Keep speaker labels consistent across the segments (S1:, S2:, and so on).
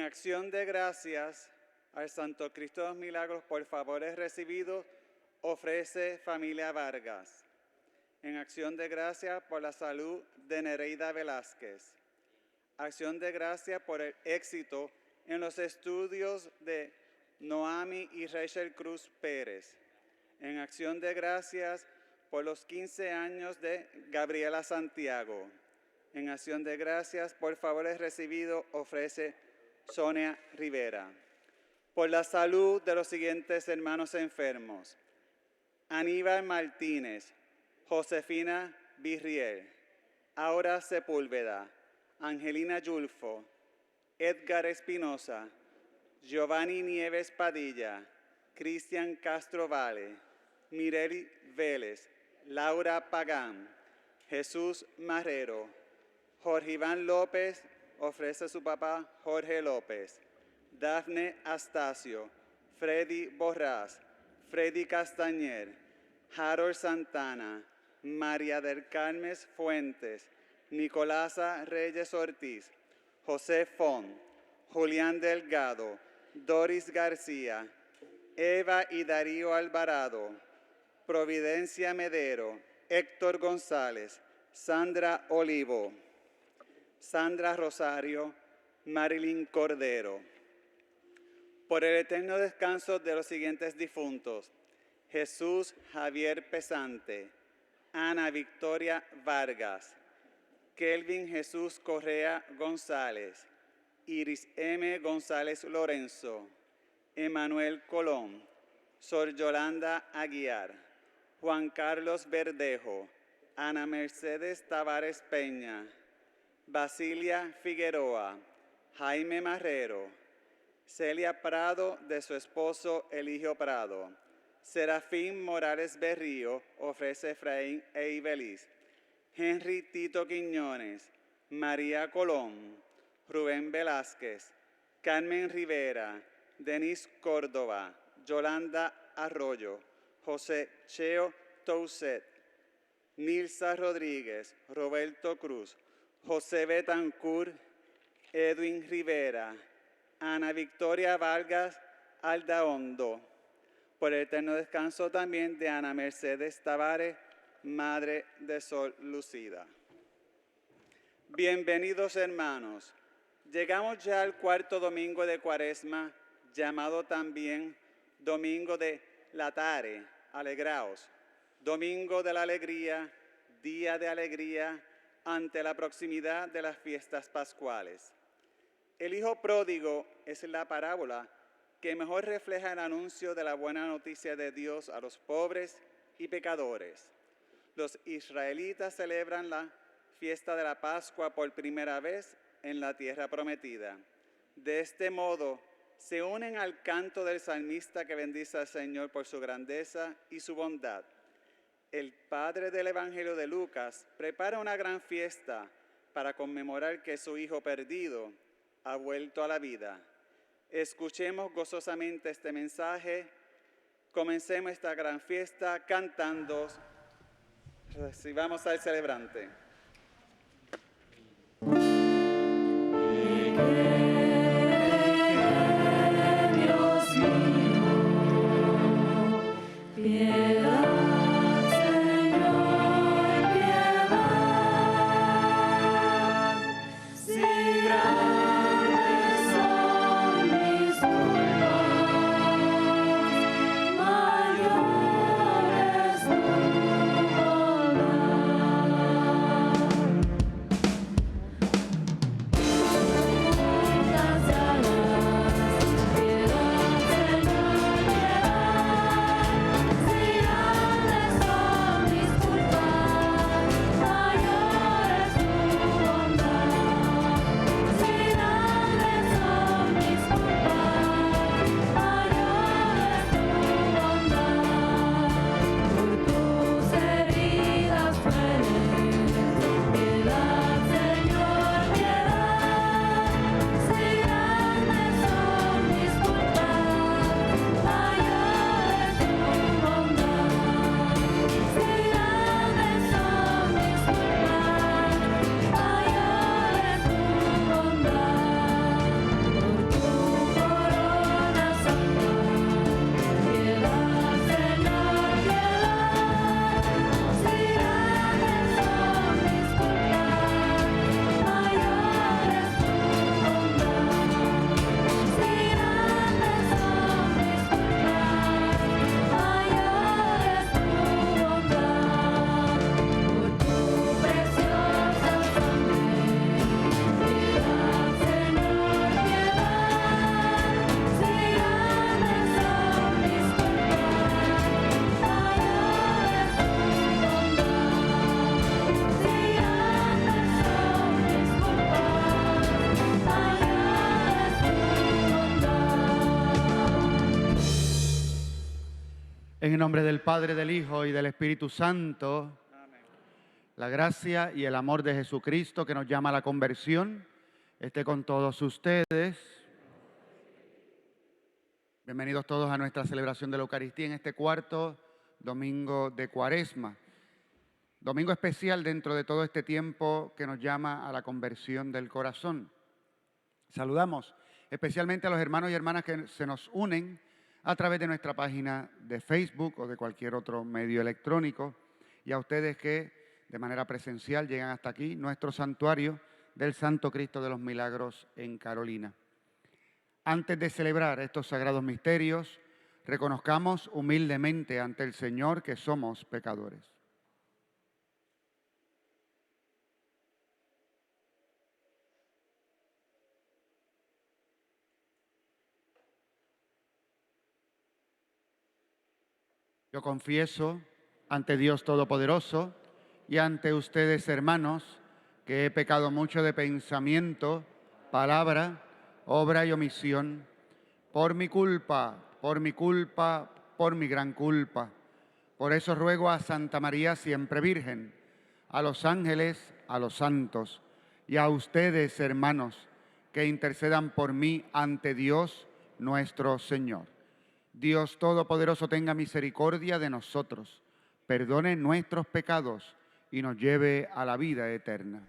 S1: acción de gracias al Santo Cristo de los Milagros por favores recibidos, ofrece familia Vargas. En acción de gracias por la salud de Nereida Velázquez. Acción de gracias por el éxito en los estudios de Noami y Rachel Cruz Pérez. En acción de gracias por los 15 años de Gabriela Santiago. En acción de gracias por favores recibidos, ofrece Sonia Rivera. Por la salud de los siguientes hermanos enfermos: Aníbal Martínez, Josefina Virriel, Aura Sepúlveda, Angelina Yulfo, Edgar Espinosa, Giovanni Nieves Padilla, Cristian Castro Vale, Mireli Vélez, Laura Pagán, Jesús Marrero, Jorge Iván López, ofrece su papá Jorge López, Dafne Astacio, Freddy Borrás, Freddy Castañer, Harold Santana, María del Carmen Fuentes, Nicolasa Reyes Ortiz, José Font, Julián Delgado, Doris García, Eva y Darío Alvarado, Providencia Medero, Héctor González, Sandra Olivo, Sandra Rosario, Marilyn Cordero. Por el eterno descanso de los siguientes difuntos: Jesús Javier Pesante, Ana Victoria Vargas, Kelvin Jesús Correa González, Iris M. González Lorenzo, Emanuel Colón, Sor Yolanda Aguiar, Juan Carlos Verdejo, Ana Mercedes Tavares Peña, Basilia Figueroa, Jaime Marrero, Celia Prado de su esposo Eligio Prado, Serafín Morales Berrío, ofrece Efraín e Ibeliz, Henry Tito Quiñones, María Colón, Rubén Velázquez, Carmen Rivera, Denis Córdoba, Yolanda Arroyo, José Cheo Touset, Nilsa Rodríguez, Roberto Cruz, José Betancourt, Edwin Rivera, Ana Victoria Vargas Aldahondo. Por el eterno descanso también de Ana Mercedes Tavares, Madre de Sol Lucida. Bienvenidos, hermanos. Llegamos ya al cuarto domingo de Cuaresma, llamado también Domingo de Latare, alegraos, Domingo de la Alegría, día de alegría ante la proximidad de las fiestas pascuales. El Hijo Pródigo es la parábola que mejor refleja el anuncio de la buena noticia de Dios a los pobres y pecadores. Los israelitas celebran la fiesta de la Pascua por primera vez en la tierra prometida. De este modo, se unen al canto del salmista que bendice al Señor por su grandeza y su bondad. El padre del Evangelio de Lucas prepara una gran fiesta para conmemorar que su hijo perdido ha vuelto a la vida. Escuchemos gozosamente este mensaje. Comencemos esta gran fiesta cantando. Recibamos al celebrante.
S2: En el nombre del Padre, del Hijo y del Espíritu Santo,
S1: Amén.
S2: la gracia y el amor de Jesucristo que nos llama a la conversión esté con todos ustedes. Bienvenidos todos a nuestra celebración de la Eucaristía en este cuarto domingo de Cuaresma. Domingo especial dentro de todo este tiempo que nos llama a la conversión del corazón. Saludamos especialmente a los hermanos y hermanas que se nos unen a través de nuestra página de Facebook o de cualquier otro medio electrónico, y a ustedes que de manera presencial llegan hasta aquí, nuestro santuario del Santo Cristo de los Milagros en Carolina. Antes de celebrar estos sagrados misterios, reconozcamos humildemente ante el Señor que somos pecadores. Yo confieso ante Dios Todopoderoso y ante ustedes, hermanos, que he pecado mucho de pensamiento, palabra, obra y omisión, por mi culpa, por mi gran culpa. Por eso ruego a Santa María siempre Virgen, a los ángeles, a los santos y a ustedes, hermanos, que intercedan por mí ante Dios nuestro Señor. Dios Todopoderoso tenga misericordia de nosotros, perdone nuestros pecados y nos lleve a la vida eterna.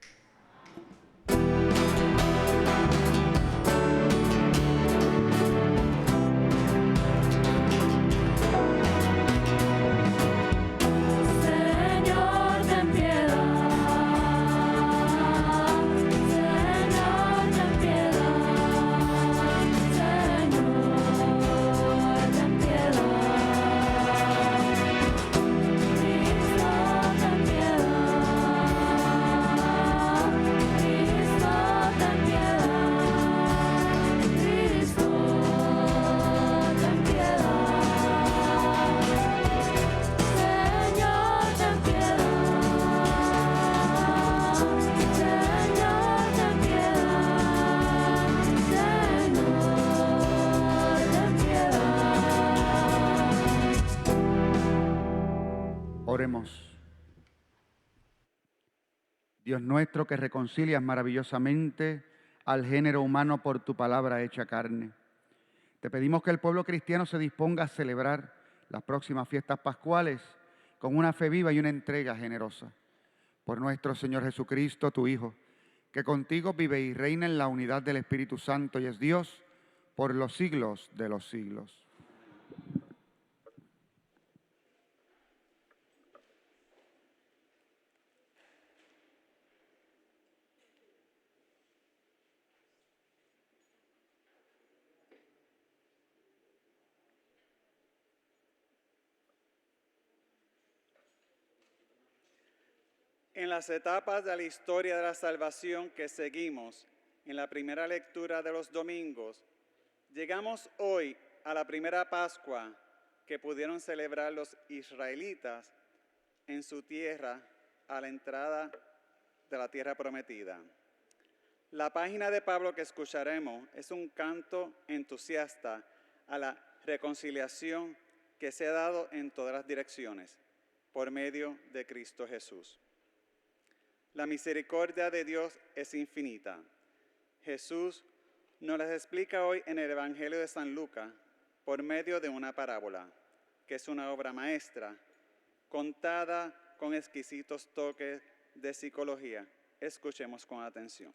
S2: Oremos. Dios nuestro, que reconcilias maravillosamente al género humano por tu palabra hecha carne, te pedimos que el pueblo cristiano se disponga a celebrar las próximas fiestas pascuales con una fe viva y una entrega generosa. Por nuestro Señor Jesucristo, tu Hijo, que contigo vive y reina en la unidad del Espíritu Santo y es Dios por los siglos de los siglos.
S1: En las etapas de la historia de la salvación que seguimos en la primera lectura de los domingos, llegamos hoy a la primera Pascua que pudieron celebrar los israelitas en su tierra a la entrada de la tierra prometida. La página de Pablo que escucharemos es un canto entusiasta a la reconciliación que se ha dado en todas las direcciones por medio de Cristo Jesús. La misericordia de Dios es infinita. Jesús nos las explica hoy en el Evangelio de San Lucas por medio de una parábola, que es una obra maestra, contada con exquisitos toques de psicología. Escuchemos con atención.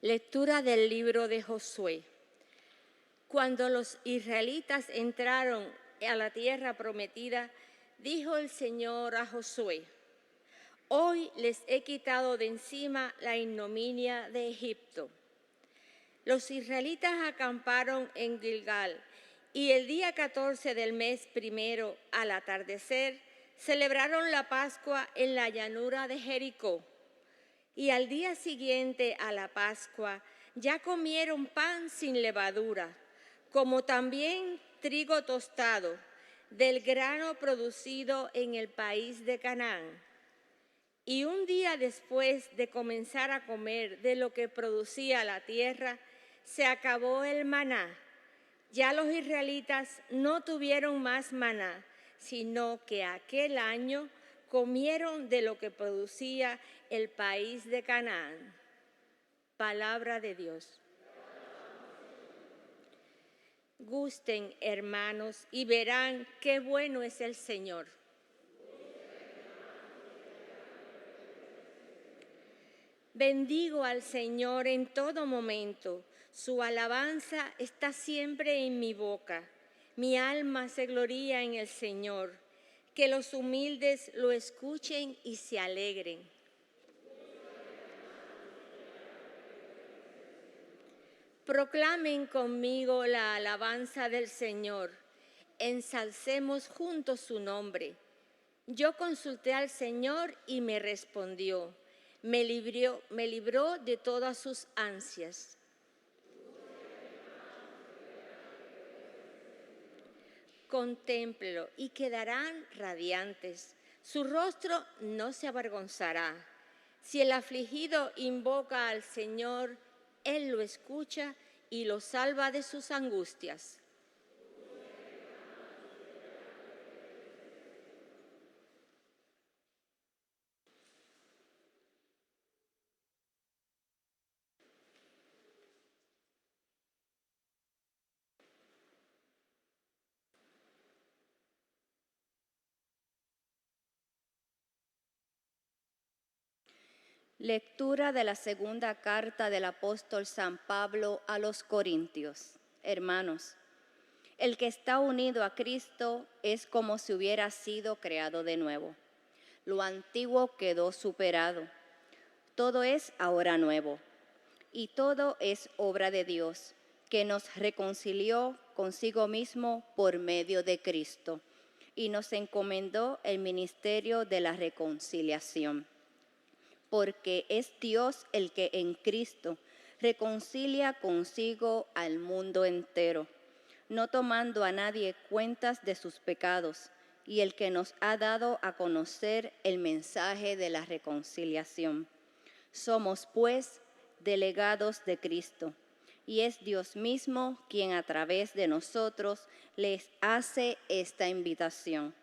S3: Lectura del libro de Josué. Cuando los israelitas entraron a la tierra prometida, dijo el Señor a Josué: hoy les he quitado de encima la ignominia de Egipto. Los israelitas acamparon en Gilgal y el día 14 del mes primero, al atardecer, celebraron la Pascua en la llanura de Jericó. Y al día siguiente a la Pascua ya comieron pan sin levadura, como también trigo tostado, del grano producido en el país de Canaán. Y un día después de comenzar a comer de lo que producía la tierra, se acabó el maná. Ya los israelitas no tuvieron más maná, sino que aquel año comieron de lo que producía el país de Canaán. Palabra de Dios. Gusten, hermanos, y verán qué bueno es el Señor. Bendigo al Señor en todo momento. Su alabanza está siempre en mi boca. Mi alma se gloría en el Señor. Que los humildes lo escuchen y se alegren. Proclamen conmigo la alabanza del Señor. Ensalcemos juntos su nombre. Yo consulté al Señor y me respondió. Me libró de todas sus ansias. Contémplelo y quedarán radiantes. Su rostro no se avergonzará. Si el afligido invoca al Señor, Él lo escucha y lo salva de sus angustias.
S4: Lectura de la segunda carta del apóstol San Pablo a los Corintios. Hermanos, el que está unido a Cristo es como si hubiera sido creado de nuevo. Lo antiguo quedó superado. Todo es ahora nuevo. Y todo es obra de Dios, que nos reconcilió consigo mismo por medio de Cristo y nos encomendó el ministerio de la reconciliación. Porque es Dios el que en Cristo reconcilia consigo al mundo entero, no tomando a nadie cuentas de sus pecados, y el que nos ha dado a conocer el mensaje de la reconciliación. Somos, pues, delegados de Cristo, y es Dios mismo quien a través de nosotros les hace esta invitación.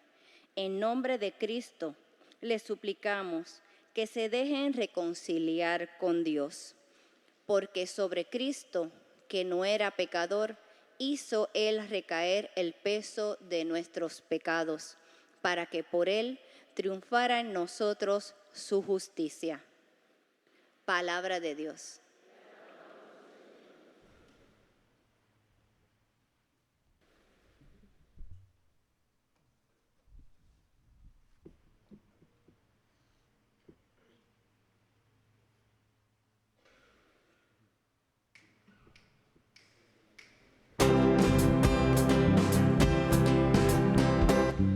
S4: En nombre de Cristo, les suplicamos que se dejen reconciliar con Dios, porque sobre Cristo, que no era pecador, hizo Él recaer el peso de nuestros pecados, para que por Él triunfara en nosotros su justicia. Palabra de Dios.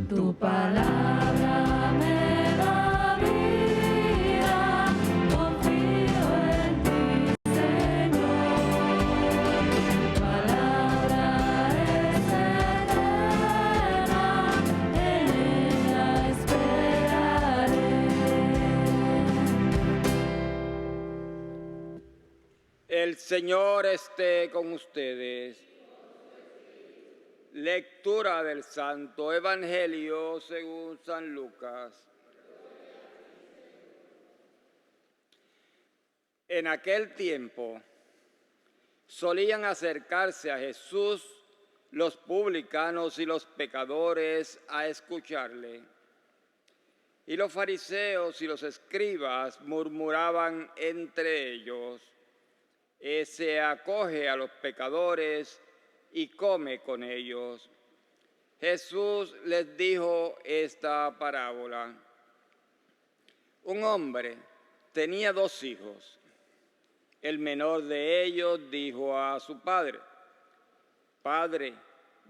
S5: Tu palabra me da vida, confío en ti, Señor. Tu palabra es eterna, en ella esperaré.
S6: El Señor esté con ustedes. Lectura del Santo Evangelio según San Lucas. En aquel tiempo solían acercarse a Jesús los publicanos y los pecadores a escucharle. Y los fariseos y los escribas murmuraban entre ellos: Ese acoge a los pecadores y come con ellos. Jesús les dijo esta parábola. Un hombre tenía 2 hijos. El menor de ellos dijo a su padre: Padre,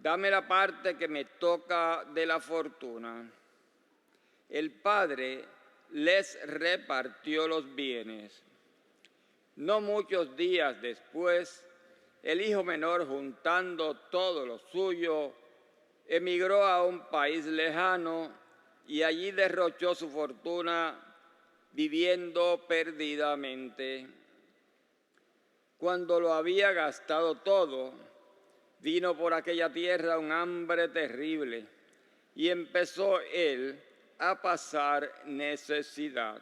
S6: dame la parte que me toca de la fortuna. El padre les repartió los bienes. No muchos días después, el hijo menor, juntando todo lo suyo, emigró a un país lejano y allí derrochó su fortuna viviendo perdidamente. Cuando lo había gastado todo, vino por aquella tierra un hambre terrible y empezó él a pasar necesidad.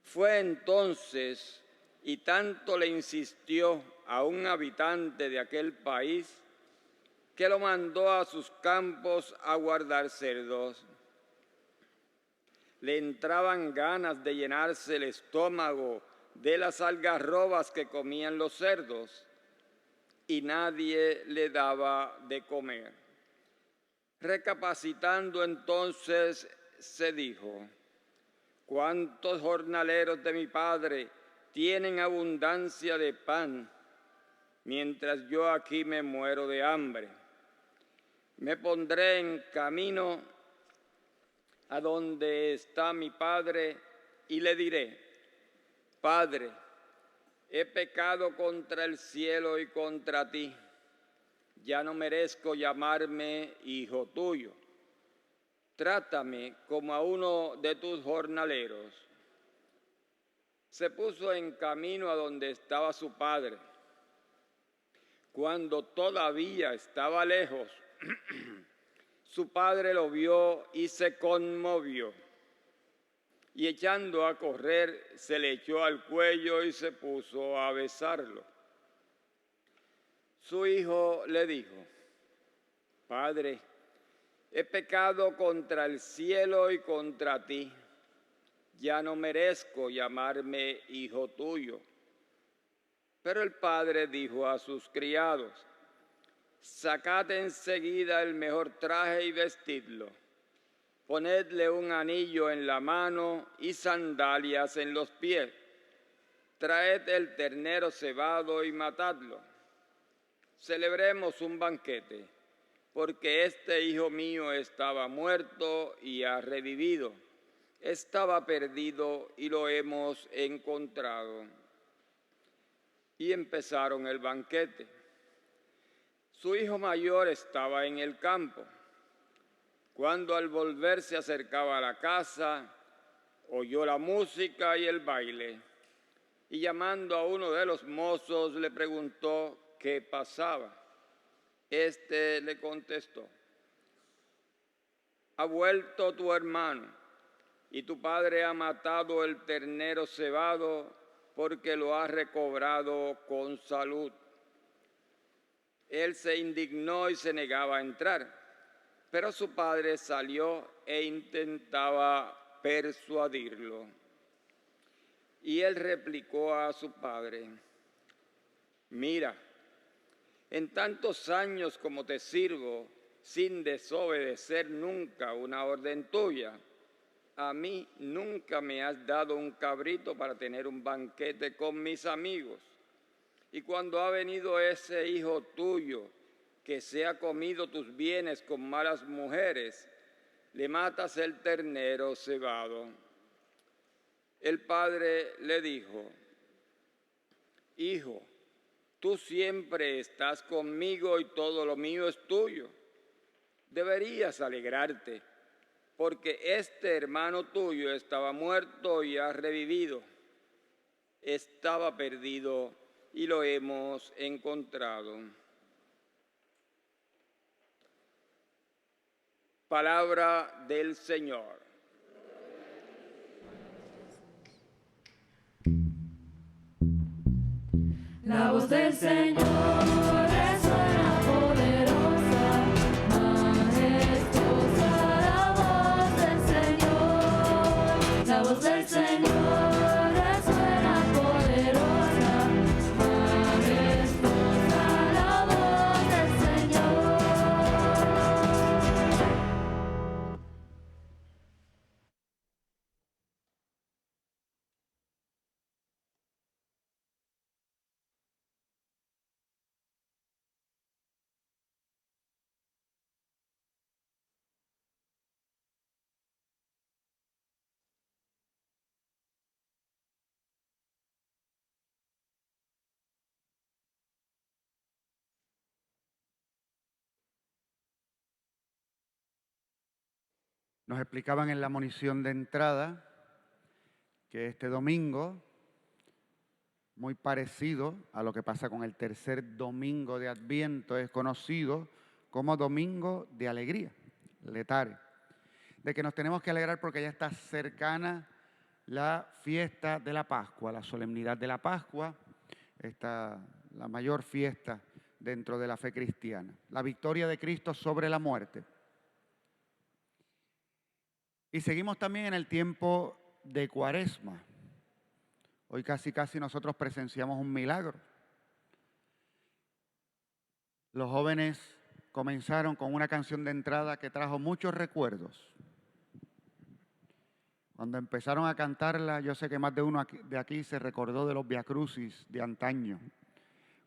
S6: Fue entonces, y tanto le insistió a un habitante de aquel país, que lo mandó a sus campos a guardar cerdos. Le entraban ganas de llenarse el estómago de las algarrobas que comían los cerdos, y nadie le daba de comer. Recapacitando entonces, se dijo: ¿cuántos jornaleros de mi padre tienen abundancia de pan, mientras yo aquí me muero de hambre? Me pondré en camino a donde está mi padre y le diré: Padre, he pecado contra el cielo y contra ti. Ya no merezco llamarme hijo tuyo. Trátame como a uno de tus jornaleros. Se puso en camino a donde estaba su padre. Cuando todavía estaba lejos, su padre lo vio y se conmovió. Y echando a correr, se le echó al cuello y se puso a besarlo. Su hijo le dijo: Padre, he pecado contra el cielo y contra ti. Ya no merezco llamarme hijo tuyo. Pero el padre dijo a sus criados: Sacad enseguida el mejor traje y vestidlo. Ponedle un anillo en la mano y sandalias en los pies. Traed el ternero cebado y matadlo. Celebremos un banquete, porque este hijo mío estaba muerto y ha revivido. Estaba perdido y lo hemos encontrado. Y empezaron el banquete. Su hijo mayor estaba en el campo. Cuando al volver se acercaba a la casa, oyó la música y el baile, y llamando a uno de los mozos le preguntó qué pasaba. Este le contestó: Ha vuelto tu hermano, y tu padre ha matado el ternero cebado porque lo ha recobrado con salud. Él se indignó y se negaba a entrar. Pero su padre salió e intentaba persuadirlo. Y él replicó a su padre: Mira, en tantos años como te sirvo, sin desobedecer nunca una orden tuya, a mí nunca me has dado un cabrito para tener un banquete con mis amigos. Y cuando ha venido ese hijo tuyo, que se ha comido tus bienes con malas mujeres, le matas el ternero cebado. El padre le dijo: Hijo, tú siempre estás conmigo y todo lo mío es tuyo. Deberías alegrarte, porque este hermano tuyo estaba muerto y ha revivido. Estaba perdido y lo hemos encontrado. Palabra del Señor.
S5: La voz del Señor resuena poderosa, majestuosa la voz del Señor. La voz del Señor resuena poderosa, majestuosa la voz del Señor.
S2: Nos explicaban en la monición de entrada que este domingo, muy parecido a lo que pasa con el tercer domingo de Adviento, es conocido como Domingo de Alegría, Letare, de que nos tenemos que alegrar porque ya está cercana la fiesta de la Pascua, la solemnidad de la Pascua, la mayor fiesta dentro de la fe cristiana, la victoria de Cristo sobre la muerte. Y seguimos también en el tiempo de Cuaresma. Hoy casi nosotros presenciamos un milagro. Los jóvenes comenzaron con una canción de entrada que trajo muchos recuerdos. Cuando empezaron a cantarla, yo sé que más de uno de aquí se recordó de los viacrucis de antaño,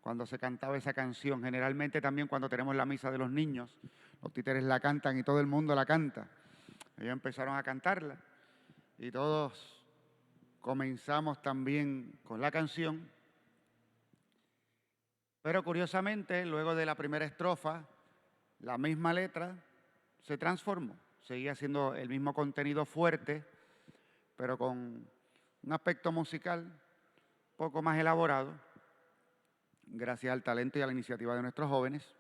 S2: cuando se cantaba esa canción. Generalmente también cuando tenemos la misa de los niños, los títeres la cantan y todo el mundo la canta. Ellos empezaron a cantarla y todos comenzamos también con la canción. Pero curiosamente, luego de la primera estrofa, la misma letra se transformó. Seguía siendo el mismo contenido fuerte, pero con un aspecto musical un poco más elaborado, gracias al talento y a la iniciativa de nuestros jóvenes.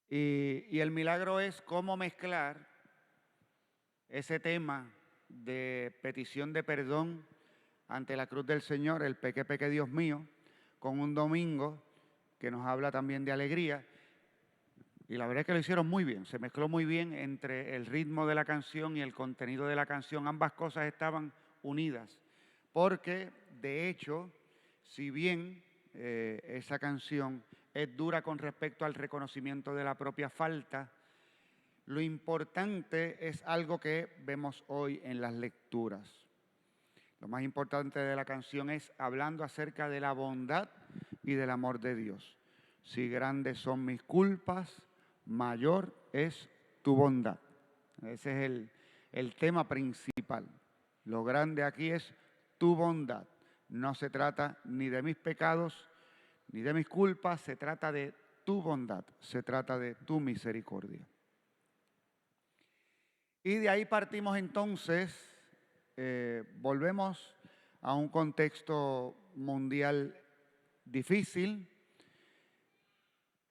S2: Y el milagro es cómo mezclar ese tema de petición de perdón ante la cruz del Señor, el peque, peque, Dios mío, con un domingo que nos habla también de alegría. Y la verdad es que lo hicieron muy bien, se mezcló muy bien entre el ritmo de la canción y el contenido de la canción. Ambas cosas estaban unidas, porque de hecho, si bien esa canción es dura con respecto al reconocimiento de la propia falta, lo importante es algo que vemos hoy en las lecturas. Lo más importante de la canción es hablando acerca de la bondad y del amor de Dios. Si grandes son mis culpas, mayor es tu bondad. Ese es el tema principal. Lo grande aquí es tu bondad. No se trata ni de mis pecados, ni de mis culpas, se trata de tu bondad, se trata de tu misericordia. Y de ahí partimos entonces, volvemos a un contexto mundial difícil.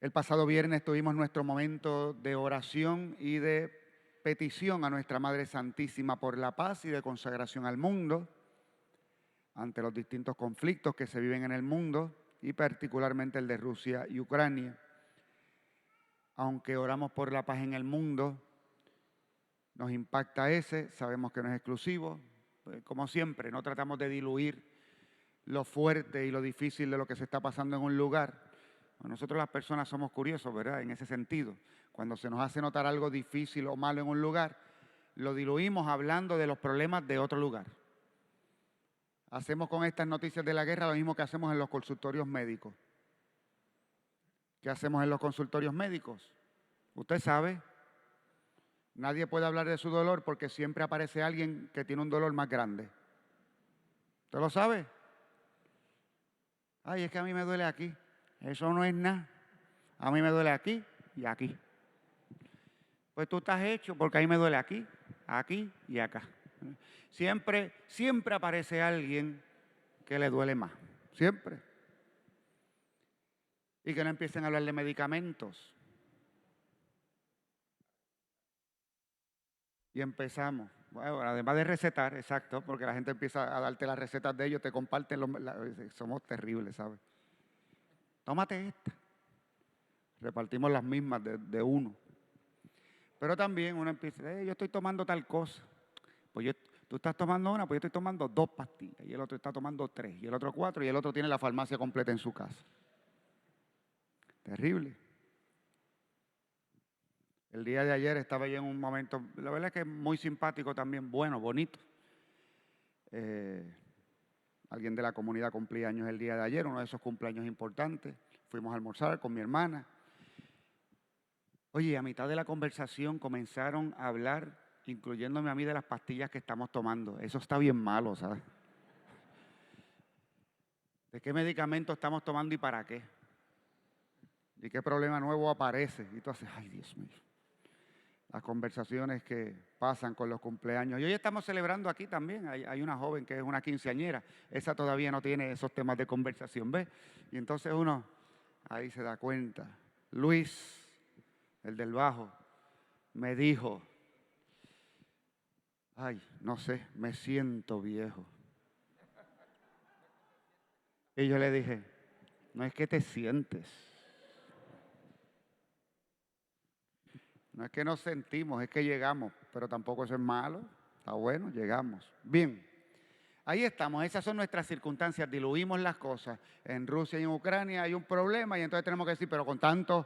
S2: El pasado viernes tuvimos nuestro momento de oración y de petición a nuestra Madre Santísima por la paz y de consagración al mundo ante los distintos conflictos que se viven en el mundo y particularmente el de Rusia y Ucrania. Aunque oramos por la paz en el mundo, nos impacta sabemos que no es exclusivo. Pues, como siempre, no tratamos de diluir lo fuerte y lo difícil de lo que se está pasando en un lugar. Nosotros las personas somos curiosos, ¿verdad? En ese sentido. Cuando se nos hace notar algo difícil o malo en un lugar, lo diluimos hablando de los problemas de otro lugar. Hacemos con estas noticias de la guerra lo mismo que hacemos en los consultorios médicos. ¿Qué hacemos en los consultorios médicos? Usted sabe, nadie puede hablar de su dolor porque siempre aparece alguien que tiene un dolor más grande. ¿Usted lo sabe? Ay, es que a mí me duele aquí. Eso no es nada. A mí me duele aquí y aquí. Pues tú estás hecho porque a mí me duele aquí, aquí y acá. Siempre aparece alguien que le duele más. Siempre. Y que no empiecen a hablar de medicamentos. Y empezamos. Bueno, además de recetar, exacto, porque la gente empieza a darte las recetas de ellos, te comparten, somos terribles, ¿sabes? Tómate esta. Repartimos las mismas de uno. Pero también uno empieza, yo estoy tomando tal cosa. Pues tú estás tomando una, pues yo estoy tomando 2 pastillas. Y el otro está tomando 3, y el otro 4, y el otro tiene la farmacia completa en su casa. Terrible. El día de ayer estaba yo en un momento, la verdad es que muy simpático también, bueno, bonito. Alguien de la comunidad cumplía años el día de ayer, uno de esos cumpleaños importantes. Fuimos a almorzar con mi hermana. Oye, a mitad de la conversación comenzaron a hablar, incluyéndome a mí, de las pastillas que estamos tomando. Eso está bien malo, ¿sabes? ¿De qué medicamento estamos tomando y para qué? ¿Y qué problema nuevo aparece? Y tú haces, ay, Dios mío. las conversaciones que pasan con los cumpleaños. Y hoy estamos celebrando aquí también. Hay una joven que es una quinceañera. Esa todavía no tiene esos temas de conversación, ¿ves? Y entonces uno ahí se da cuenta. Luis, el del bajo, me dijo, ay, no sé, me siento viejo. Y yo le dije, no es que te sientes. No es que nos sentimos, es que llegamos, pero tampoco eso es malo. Está bueno, llegamos. Bien, ahí estamos, esas son nuestras circunstancias, diluimos las cosas. En Rusia y en Ucrania hay un problema y entonces tenemos que decir, pero con tantas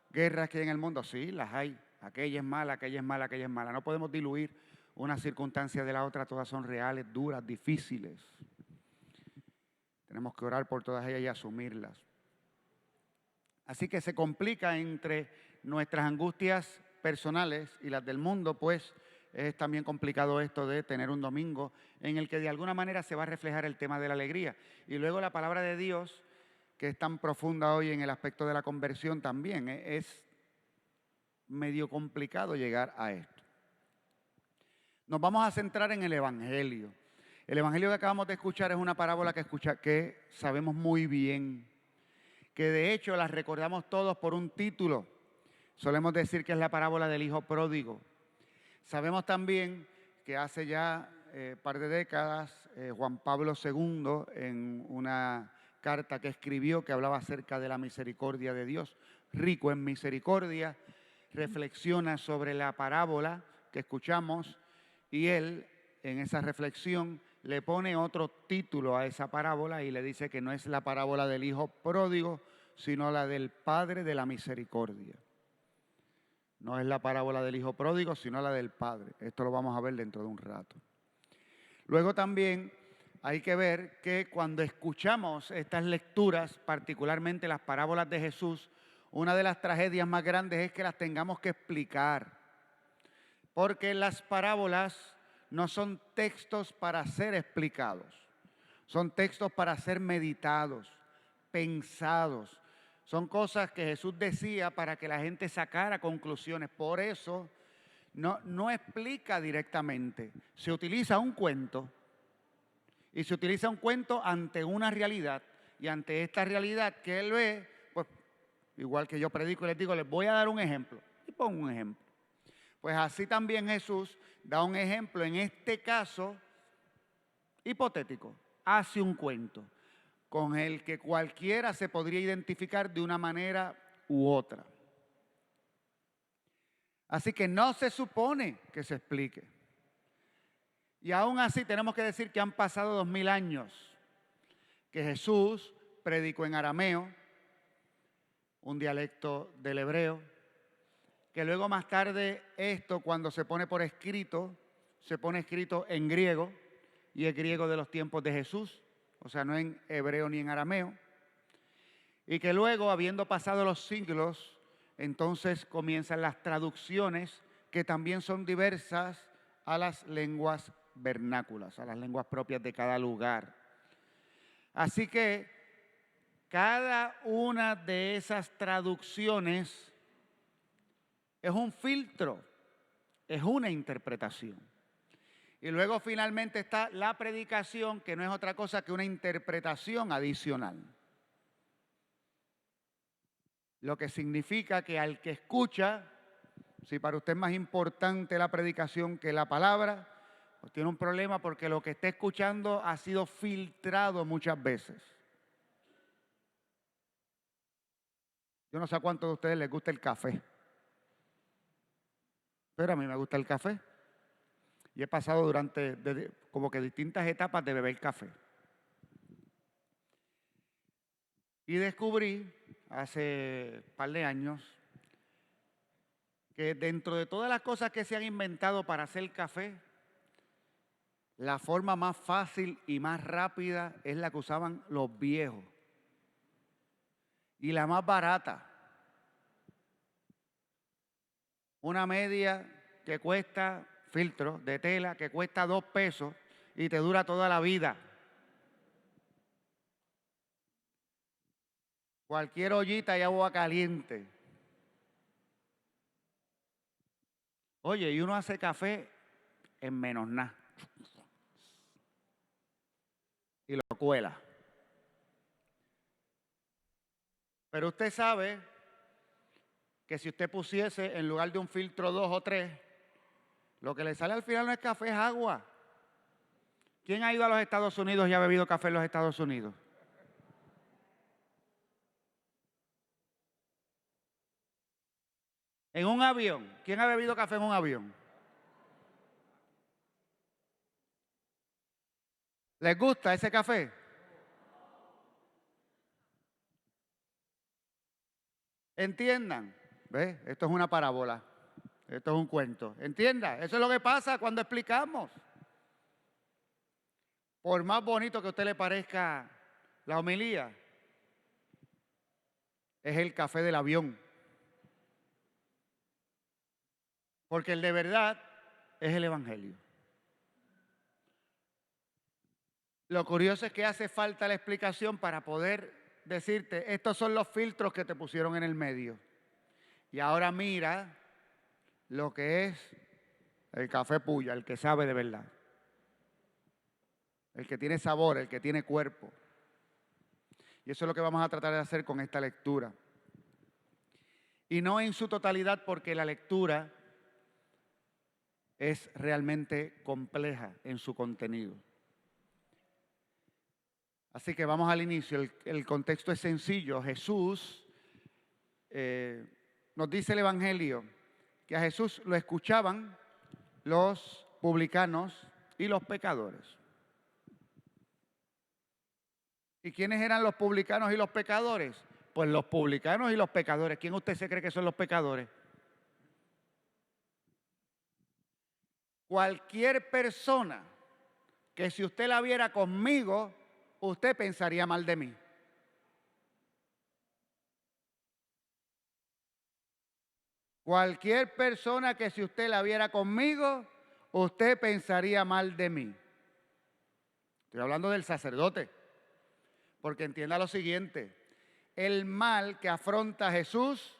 S2: guerras que hay en el mundo, sí, las hay. Aquella es mala, aquella es mala, aquella es mala. No podemos diluir una circunstancia de la otra, todas son reales, duras, difíciles. Tenemos que orar por todas ellas y asumirlas. Así que se complica entre nuestras angustias personales y las del mundo, pues es también complicado esto de tener un domingo en el que de alguna manera se va a reflejar el tema de la alegría. Y luego la palabra de Dios, que es tan profunda hoy en el aspecto de la conversión también, es medio complicado llegar a esto. Nos vamos a centrar en el Evangelio. El Evangelio que acabamos de escuchar es una parábola que sabemos muy bien, que de hecho la recordamos todos por un título. Solemos decir que es la parábola del hijo pródigo. Sabemos también que hace ya par de décadas Juan Pablo II, en una carta que escribió que hablaba acerca de la misericordia de Dios, rico en misericordia, reflexiona sobre la parábola que escuchamos y él en esa reflexión le pone otro título a esa parábola y le dice que no es la parábola del hijo pródigo, sino la del Padre de la misericordia. No es la parábola del hijo pródigo, sino la del Padre. Esto lo vamos a ver dentro de un rato. Luego también hay que ver que cuando escuchamos estas lecturas, particularmente las parábolas de Jesús, una de las tragedias más grandes es que las tengamos que explicar. Porque las parábolas no son textos para ser explicados, son textos para ser meditados, pensados. Son cosas que Jesús decía para que la gente sacara conclusiones. Por eso no explica directamente. Se utiliza un cuento y se utiliza un cuento ante una realidad. Y ante esta realidad que él ve, pues igual que yo predico y les digo, les voy a dar un ejemplo. Y pongo un ejemplo. Pues así también Jesús da un ejemplo, en este caso hipotético, hace un cuento con el que cualquiera se podría identificar de una manera u otra. Así que no se supone que se explique. Y aún así tenemos que decir que han pasado 2000 años que Jesús predicó en arameo, un dialecto del hebreo, que luego más tarde esto cuando se pone por escrito, se pone escrito en griego, y es griego de los tiempos de Jesús, o sea, no en hebreo ni en arameo, y que luego, habiendo pasado los siglos, entonces comienzan las traducciones que también son diversas a las lenguas vernáculas, a las lenguas propias de cada lugar. Así que cada una de esas traducciones es un filtro, es una interpretación. Y luego finalmente está la predicación, que no es otra cosa que una interpretación adicional. Lo que significa que al que escucha, si para usted es más importante la predicación que la palabra, pues tiene un problema porque lo que está escuchando ha sido filtrado muchas veces. Yo no sé a cuántos de ustedes les gusta el café, pero a mí me gusta el café. Y he pasado durante como que distintas etapas de beber café. Y descubrí hace un par de años que dentro de todas las cosas que se han inventado para hacer café, la forma más fácil y más rápida es la que usaban los viejos. Y la más barata. Una media que cuesta, filtro de tela, que cuesta 2 pesos y te dura toda la vida. Cualquier ollita y agua caliente. Oye, y uno hace café en menos nada. Y lo cuela. Pero usted sabe que si usted pusiese en lugar de un filtro 2 o 3, lo que le sale al final no es café, es agua. ¿Quién ha ido a los Estados Unidos y ha bebido café en los Estados Unidos? En un avión. ¿Quién ha bebido café en un avión? ¿Les gusta ese café? Entiendan. ¿Ve? Esto es una parábola. Esto es un cuento. Entienda, eso es lo que pasa cuando explicamos. Por más bonito que a usted le parezca la homilía, es el café del avión. Porque el de verdad es el Evangelio. Lo curioso es que hace falta la explicación para poder decirte, estos son los filtros que te pusieron en el medio. Y ahora mira lo que es el café puya, el que sabe de verdad. El que tiene sabor, el que tiene cuerpo. Y eso es lo que vamos a tratar de hacer con esta lectura. Y no en su totalidad, porque la lectura es realmente compleja en su contenido. Así que vamos al inicio. El contexto es sencillo. Jesús, nos dice el Evangelio, que a Jesús lo escuchaban los publicanos y los pecadores. ¿Y quiénes eran los publicanos y los pecadores? Pues los publicanos y los pecadores. ¿Quién usted se cree que son los pecadores? Cualquier persona que si usted la viera conmigo, usted pensaría mal de mí. Cualquier persona que si usted la viera conmigo, usted pensaría mal de mí. Estoy hablando del sacerdote. Porque entienda lo siguiente, el mal que afronta Jesús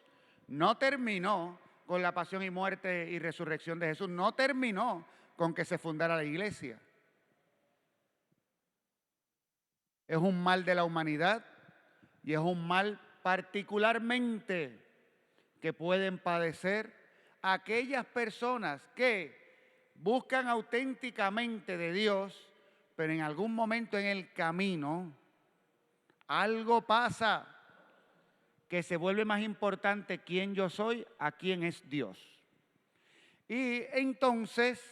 S2: no terminó con la pasión y muerte y resurrección de Jesús, no terminó con que se fundara la iglesia. Es un mal de la humanidad y es un mal particularmente que pueden padecer aquellas personas que buscan auténticamente de Dios, pero en algún momento en el camino algo pasa que se vuelve más importante quién yo soy a quién es Dios. Y entonces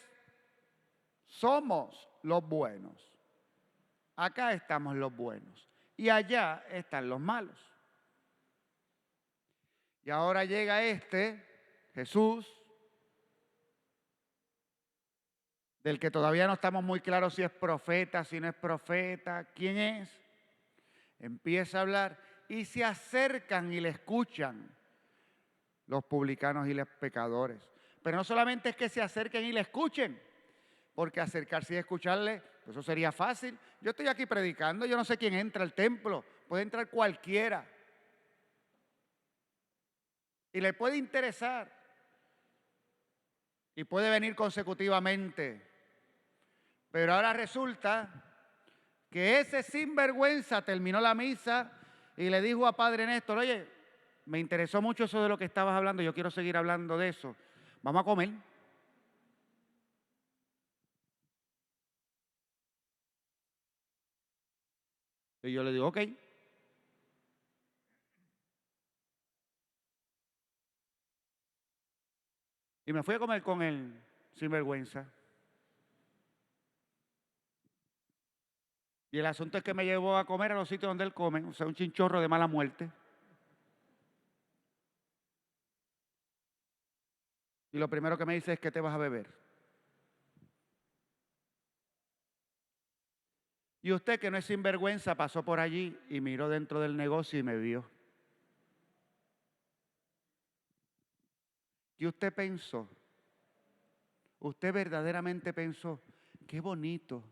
S2: somos los buenos. Acá estamos los buenos y allá están los malos. Y ahora llega Jesús, del que todavía no estamos muy claros si es profeta, si no es profeta, quién es. Empieza a hablar y se acercan y le escuchan los publicanos y los pecadores. Pero no solamente es que se acerquen y le escuchen, porque acercarse y escucharle, pues eso sería fácil. Yo estoy aquí predicando, yo no sé quién entra al templo, puede entrar cualquiera. Y le puede interesar. Y puede venir consecutivamente. Pero ahora resulta que ese sinvergüenza terminó la misa y le dijo a Padre Néstor, oye, me interesó mucho eso de lo que estabas hablando, yo quiero seguir hablando de eso. Vamos a comer. Y yo le digo, ok. Y me fui a comer con él sinvergüenza. Y el asunto es que me llevó a comer a los sitios donde él come, o sea, un chinchorro de mala muerte. Y lo primero que me dice es, ¿qué te vas a beber? Y usted, que no es sinvergüenza, pasó por allí y miró dentro del negocio y me vio. ¿Qué usted pensó? Usted verdaderamente pensó, qué bonito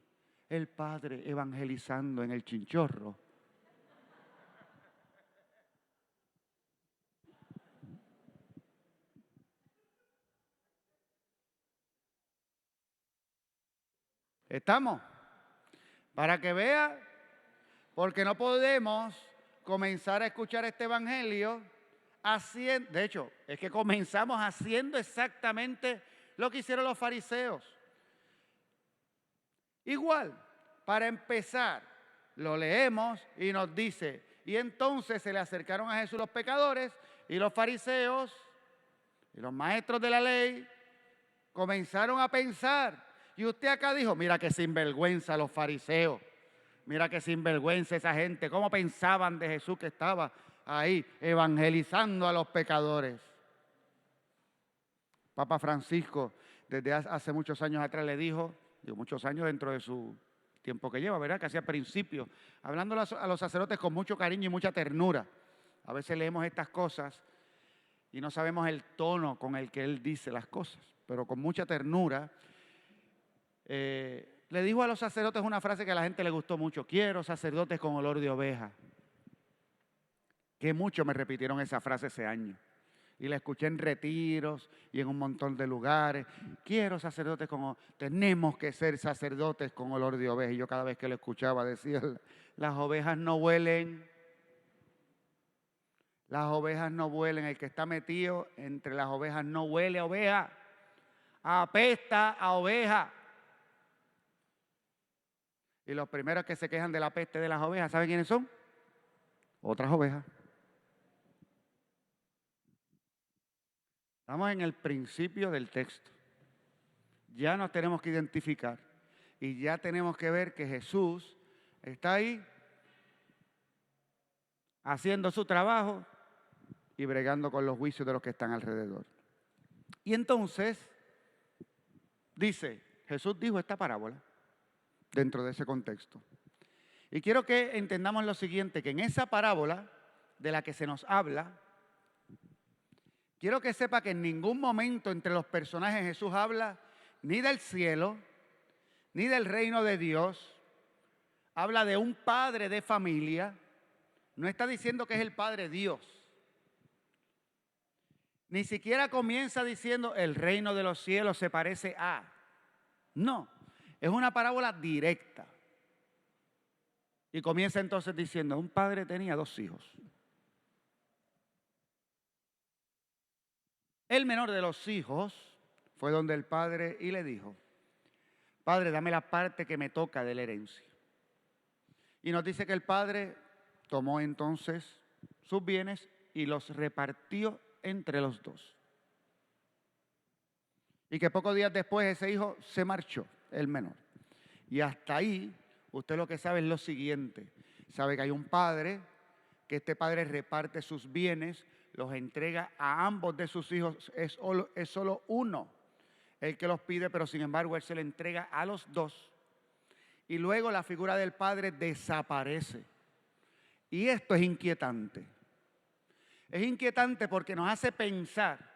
S2: el Padre evangelizando en el chinchorro. ¿Estamos? Para que vea, porque no podemos comenzar a escuchar este evangelio haciendo, de hecho, es que comenzamos haciendo exactamente lo que hicieron los fariseos. Igual, para empezar, lo leemos y nos dice, y entonces se le acercaron a Jesús los pecadores y los fariseos y los maestros de la ley comenzaron a pensar. Y usted acá dijo, mira que sinvergüenza los fariseos, mira que sinvergüenza esa gente, cómo pensaban de Jesús que estaba ahí evangelizando a los pecadores. Papa Francisco, desde hace muchos años atrás le dijo, muchos años dentro de su tiempo que lleva, ¿verdad? Casi al principio, hablando a los sacerdotes con mucho cariño y mucha ternura. A veces leemos estas cosas y no sabemos el tono con el que él dice las cosas, pero con mucha ternura. Le dijo a los sacerdotes una frase que a la gente le gustó mucho: quiero sacerdotes con olor de oveja. Que muchos me repitieron esa frase ese año. Y la escuché en retiros y en un montón de lugares. Quiero sacerdotes tenemos que ser sacerdotes con olor de oveja. Y yo cada vez que lo escuchaba decía, las ovejas no huelen. Las ovejas no huelen. El que está metido entre las ovejas no huele a oveja. Apesta a oveja. Y los primeros que se quejan de la peste de las ovejas, ¿saben quiénes son? Otras ovejas. Estamos en el principio del texto. Ya nos tenemos que identificar y ya tenemos que ver que Jesús está ahí haciendo su trabajo y bregando con los juicios de los que están alrededor. Y entonces dice, Jesús dijo esta parábola dentro de ese contexto. Y quiero que entendamos lo siguiente, que en esa parábola de la que se nos habla, quiero que sepa que en ningún momento entre los personajes Jesús habla ni del cielo, ni del reino de Dios. Habla de un padre de familia. No está diciendo que es el Padre Dios. Ni siquiera comienza diciendo el reino de los cielos se parece a. No, es una parábola directa. Y comienza entonces diciendo, un padre tenía 2 hijos. El menor de los hijos fue donde el padre y le dijo, Padre, dame la parte que me toca de la herencia. Y nos dice que el padre tomó entonces sus bienes y los repartió entre los 2. Y que pocos días después ese hijo se marchó, el menor. Y hasta ahí, usted lo que sabe es lo siguiente. Sabe que hay un padre, que este padre reparte sus bienes, los entrega a ambos de sus hijos. Es solo uno el que los pide, pero sin embargo él se le entrega a los 2. Y luego la figura del padre desaparece. Y esto es inquietante. Es inquietante porque nos hace pensar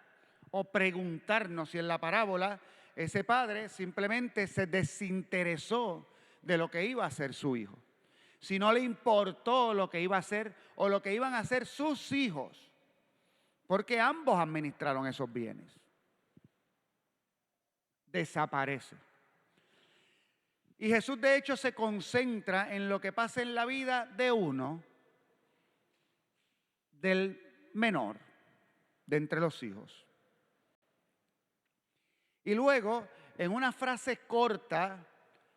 S2: o preguntarnos si en la parábola ese padre simplemente se desinteresó de lo que iba a hacer su hijo. Si no le importó lo que iba a hacer o lo que iban a hacer sus hijos. Porque ambos administraron esos bienes. Desaparece. Y Jesús de hecho se concentra en lo que pasa en la vida de uno, del menor, de entre los hijos. Y luego, en una frase corta,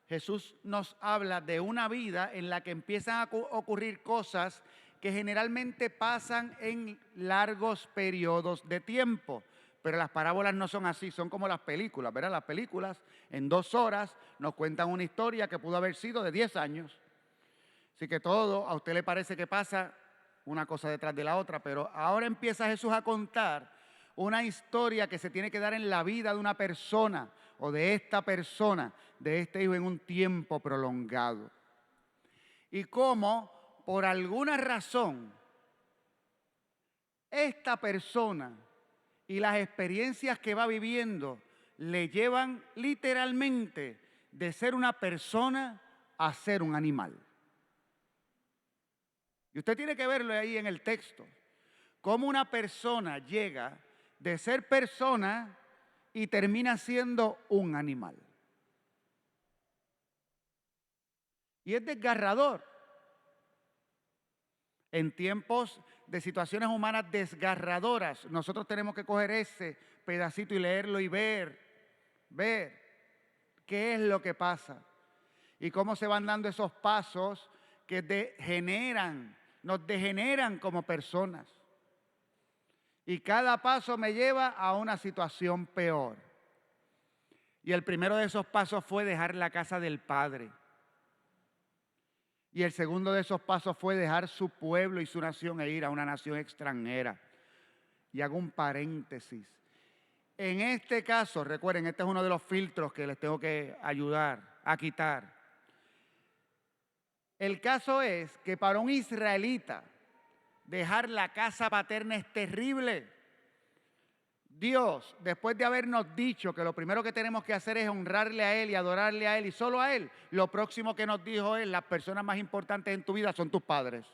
S2: Jesús nos habla de una vida en la que empiezan a ocurrir cosas que generalmente pasan en largos periodos de tiempo. Pero las parábolas no son así, son como las películas, ¿verdad? Las películas en 2 horas nos cuentan una historia que pudo haber sido de 10 años. Así que todo a usted le parece que pasa una cosa detrás de la otra, pero ahora empieza Jesús a contar una historia que se tiene que dar en la vida de una persona o de esta persona, de este hijo en un tiempo prolongado. Y cómo, por alguna razón, esta persona y las experiencias que va viviendo le llevan literalmente de ser una persona a ser un animal. Y usted tiene que verlo ahí en el texto, cómo una persona llega de ser persona y termina siendo un animal. Y es desgarrador. En tiempos de situaciones humanas desgarradoras, nosotros tenemos que coger ese pedacito y leerlo y ver qué es lo que pasa y cómo se van dando esos pasos que nos degeneran como personas. Y cada paso me lleva a una situación peor. Y el primero de esos pasos fue dejar la casa del Padre. Y el segundo de esos pasos fue dejar su pueblo y su nación e ir a una nación extranjera. Y hago un paréntesis. En este caso, recuerden, este es uno de los filtros que les tengo que ayudar a quitar. El caso es que para un israelita dejar la casa paterna es terrible. Dios, después de habernos dicho que lo primero que tenemos que hacer es honrarle a Él y adorarle a Él y solo a Él, lo próximo que nos dijo es: las personas más importantes en tu vida son tus padres.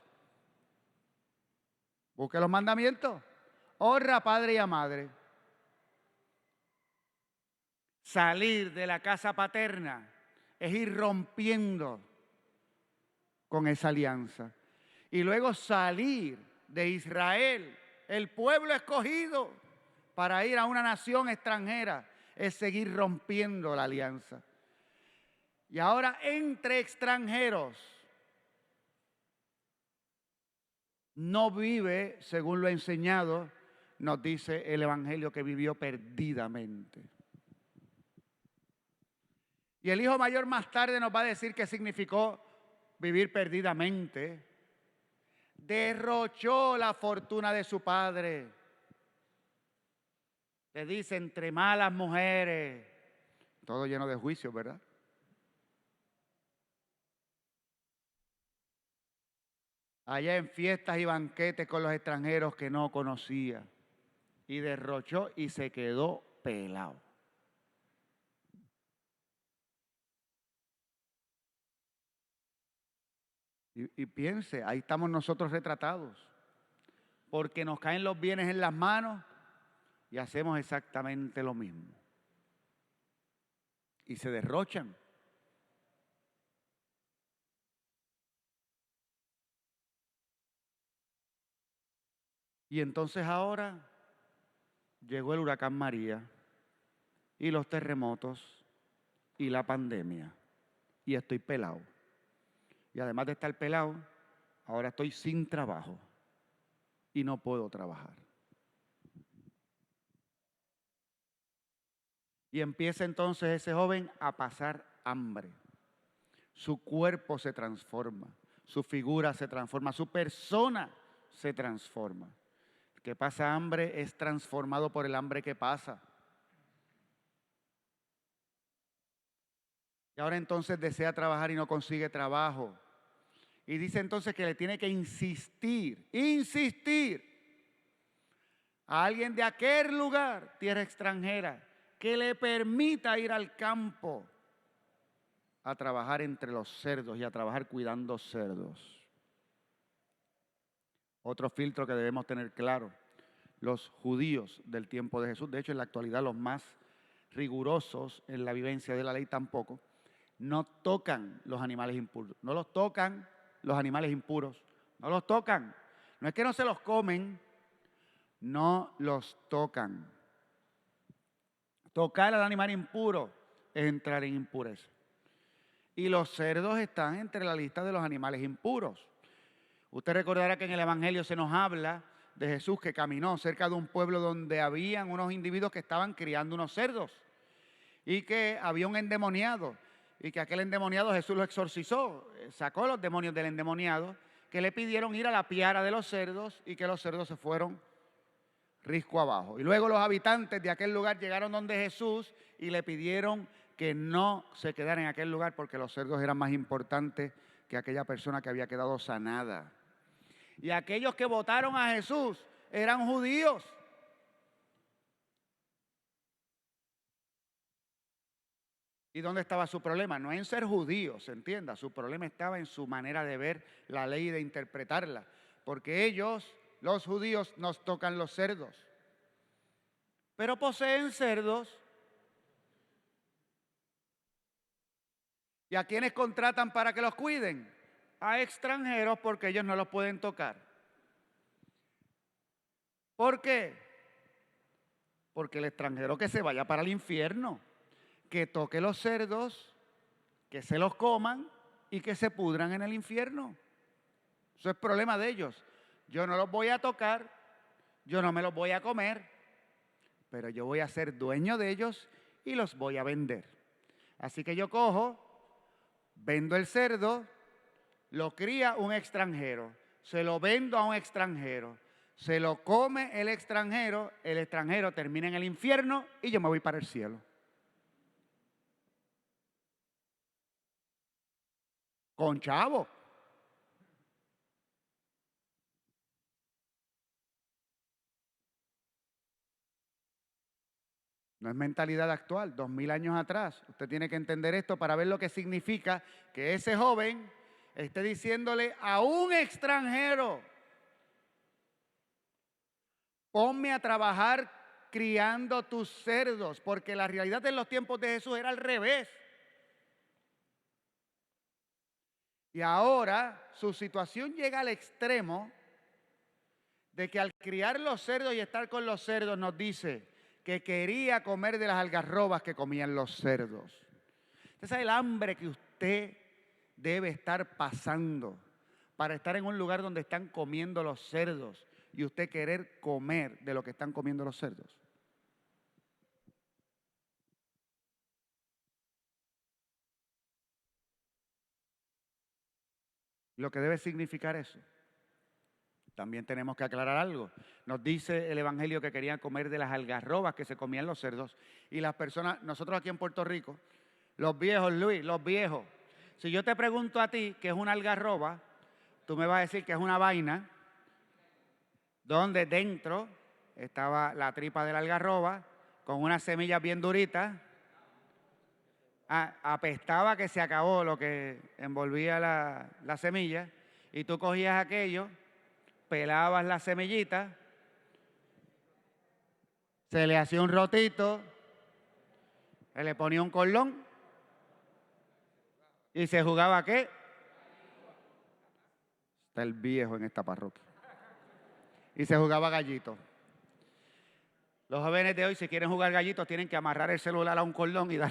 S2: Busque los mandamientos. Honra a padre y a madre. Salir de la casa paterna es ir rompiendo con esa alianza. Y luego salir de Israel, el pueblo escogido, para ir a una nación extranjera, es seguir rompiendo la alianza. Y ahora entre extranjeros no vive según lo enseñado, nos dice el Evangelio, que vivió perdidamente. Y el hijo mayor más tarde nos va a decir qué significó vivir perdidamente. Derrochó la fortuna de su padre. Le dice: entre malas mujeres, todo lleno de juicios, ¿verdad? Allá en fiestas y banquetes con los extranjeros que no conocía. Y derrochó y se quedó pelado. Y piense, ahí estamos nosotros retratados. Porque nos caen los bienes en las manos y hacemos exactamente lo mismo. Y se derrochan. Y entonces ahora llegó el huracán María y los terremotos y la pandemia. Y estoy pelado. Y además de estar pelado, ahora estoy sin trabajo y no puedo trabajar. Y empieza entonces ese joven a pasar hambre. Su cuerpo se transforma, su figura se transforma, su persona se transforma. El que pasa hambre es transformado por el hambre que pasa. Y ahora entonces desea trabajar y no consigue trabajo. Y dice entonces que le tiene que insistir a alguien de aquel lugar, tierra extranjera, que le permita ir al campo a trabajar entre los cerdos y a trabajar cuidando cerdos. Otro filtro que debemos tener claro: los judíos del tiempo de Jesús, de hecho en la actualidad los más rigurosos en la vivencia de la ley tampoco, no tocan los animales impuros, no los tocan los animales impuros, no los tocan. No es que no se los comen, no los tocan. Tocar al animal impuro es entrar en impureza. Y los cerdos están entre la lista de los animales impuros. Usted recordará que en el Evangelio se nos habla de Jesús que caminó cerca de un pueblo donde habían unos individuos que estaban criando unos cerdos y que había un endemoniado y que aquel endemoniado Jesús lo exorcizó, sacó los demonios del endemoniado, que le pidieron ir a la piara de los cerdos y que los cerdos se fueron risco abajo. Y luego los habitantes de aquel lugar llegaron donde Jesús y le pidieron que no se quedara en aquel lugar porque los cerdos eran más importantes que aquella persona que había quedado sanada. Y aquellos que votaron a Jesús eran judíos. ¿Y dónde estaba su problema? No en ser judío, se entienda. Su problema estaba en su manera de ver la ley y de interpretarla. Porque ellos, los judíos, nos tocan los cerdos. Pero poseen cerdos. ¿Y a quiénes contratan para que los cuiden? A extranjeros, porque ellos no los pueden tocar. ¿Por qué? Porque el extranjero que se vaya para el infierno, que toque los cerdos, que se los coman y que se pudran en el infierno. Eso es problema de ellos. Yo no los voy a tocar, yo no me los voy a comer, pero yo voy a ser dueño de ellos y los voy a vender. Así que yo cojo, vendo el cerdo, lo cría un extranjero, se lo vendo a un extranjero, se lo come el extranjero termina en el infierno y yo me voy para el cielo. Con chavo. No es mentalidad actual, 2000 años atrás. Usted tiene que entender esto para ver lo que significa que ese joven esté diciéndole a un extranjero: ponme a trabajar criando tus cerdos, porque la realidad en los tiempos de Jesús era al revés. Y ahora su situación llega al extremo de que al criar los cerdos y estar con los cerdos nos dice que quería comer de las algarrobas que comían los cerdos. Usted sabe el hambre que usted debe estar pasando para estar en un lugar donde están comiendo los cerdos y usted querer comer de lo que están comiendo los cerdos. Lo que debe significar eso. También tenemos que aclarar algo. Nos dice el Evangelio que querían comer de las algarrobas que se comían los cerdos. Y las personas, nosotros aquí en Puerto Rico, los viejos, Luis, los viejos. Si yo te pregunto a ti qué es una algarroba, tú me vas a decir que es una vaina donde dentro estaba la tripa de la algarroba con unas semillas bien duritas. Apestaba que se acabó lo que envolvía la semilla, y tú cogías aquello, pelabas la semillita, se le hacía un rotito, se le ponía un cordón y se jugaba ¿qué? Está el viejo en esta parroquia. Y se jugaba gallito. Los jóvenes de hoy, si quieren jugar gallitos, tienen que amarrar el celular a un cordón y dar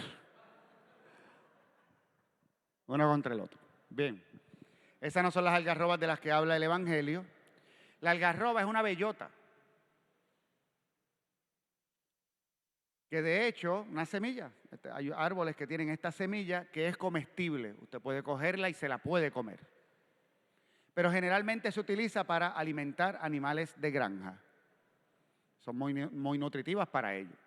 S2: uno contra el otro. Bien, esas no son las algarrobas de las que habla el Evangelio. La algarroba es una bellota, que de hecho, una semilla, hay árboles que tienen esta semilla que es comestible. Usted puede cogerla y se la puede comer. Pero generalmente se utiliza para alimentar animales de granja. Son muy nutritivas para ellos.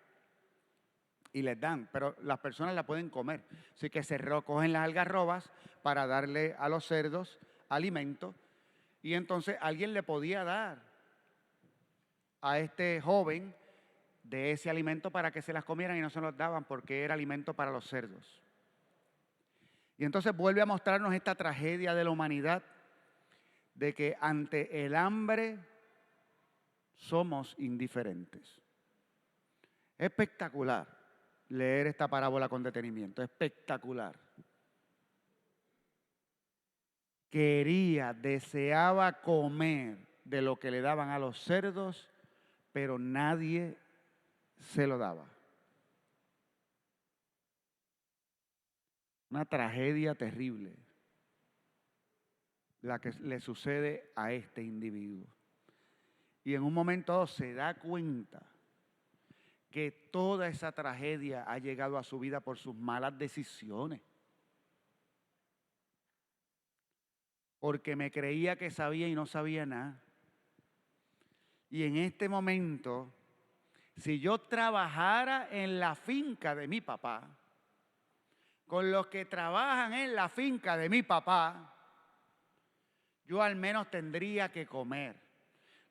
S2: Y les dan, pero las personas la pueden comer. Así que se recogen las algarrobas para darle a los cerdos alimento. Y entonces alguien le podía dar a este joven de ese alimento para que se las comieran y no se los daban porque era alimento para los cerdos. Y entonces vuelve a mostrarnos esta tragedia de la humanidad, de que ante el hambre somos indiferentes. Espectacular leer esta parábola con detenimiento, espectacular. Deseaba comer de lo que le daban a los cerdos, pero nadie se lo daba. Una tragedia terrible la que le sucede a este individuo. Y en un momento se da cuenta que toda esa tragedia ha llegado a su vida por sus malas decisiones. Porque me creía que sabía y no sabía nada. Y en este momento, si yo trabajara en la finca de mi papá, con los que trabajan en la finca de mi papá, yo al menos tendría que comer.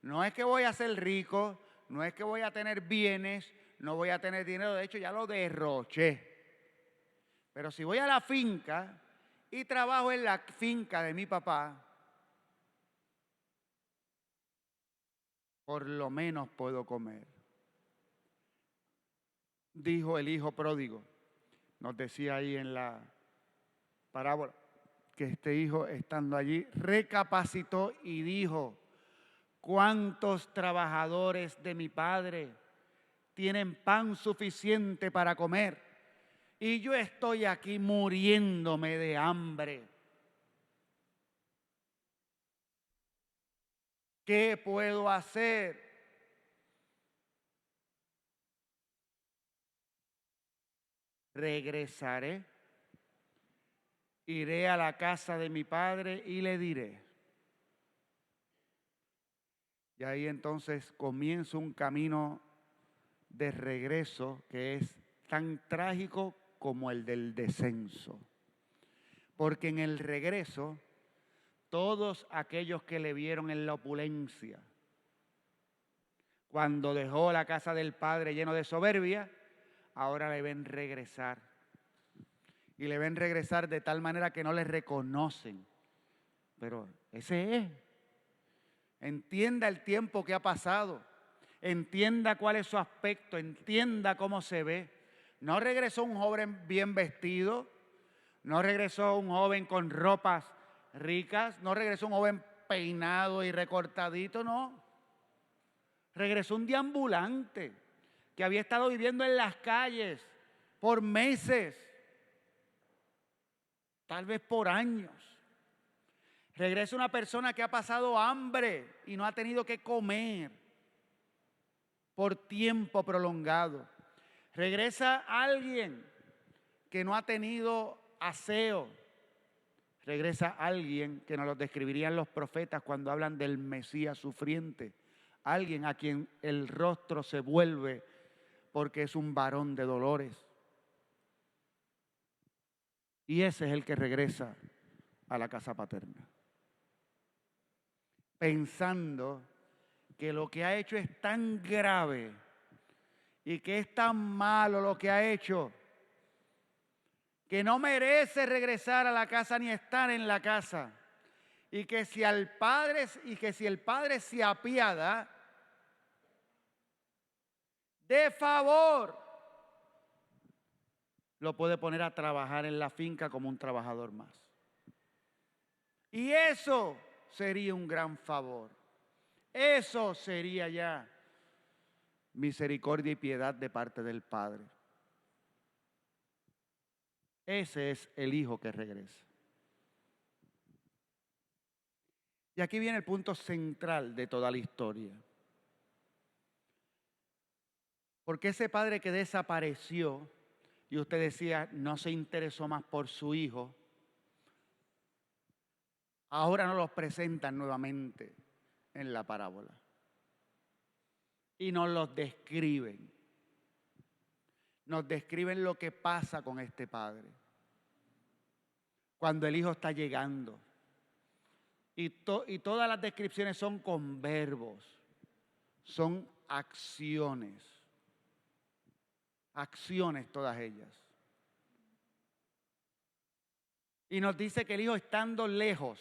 S2: No es que voy a ser rico, no es que voy a tener bienes, no voy a tener dinero, de hecho ya lo derroché. Pero si voy a la finca y trabajo en la finca de mi papá, por lo menos puedo comer. Dijo el hijo pródigo, nos decía ahí en la parábola, que este hijo, estando allí, recapacitó y dijo: ¿cuántos trabajadores de mi padre tienen pan suficiente para comer? Y yo estoy aquí muriéndome de hambre. ¿Qué puedo hacer? Regresaré, iré a la casa de mi padre y le diré. Y ahí entonces comienza un camino de regreso que es tan trágico como el del descenso. Porque en el regreso, todos aquellos que le vieron en la opulencia, cuando dejó la casa del padre lleno de soberbia, ahora le ven regresar. Y le ven regresar de tal manera que no le reconocen. Pero ese es. Entienda el tiempo que ha pasado. Entienda cuál es su aspecto. Entienda cómo se ve. No regresó un joven bien vestido. No regresó un joven con ropas ricas. No regresó un joven peinado y recortadito. No. Regresó un deambulante que había estado viviendo en las calles por meses, tal vez por años. Regresa una persona que ha pasado hambre y no ha tenido que comer por tiempo prolongado. Regresa alguien que no ha tenido aseo. Regresa alguien que nos lo describirían los profetas cuando hablan del Mesías sufriente. Alguien a quien el rostro se vuelve porque es un varón de dolores. Y ese es el que regresa a la casa paterna, pensando que lo que ha hecho es tan grave y que es tan malo lo que ha hecho, que no merece regresar a la casa ni estar en la casa, y que si el padre se apiada, de favor, lo puede poner a trabajar en la finca como un trabajador más. Y eso sería un gran favor. Eso sería ya misericordia y piedad de parte del Padre. Ese es el hijo que regresa. Y aquí viene el punto central de toda la historia. Porque ese padre que desapareció, y usted decía, no se interesó más por su hijo, ahora nos los presentan nuevamente en la parábola. Y nos los describen. Nos describen lo que pasa con este padre. Cuando el hijo está llegando. Y todas las descripciones son con verbos. Son acciones. Acciones todas ellas. Y nos dice que el hijo estando lejos.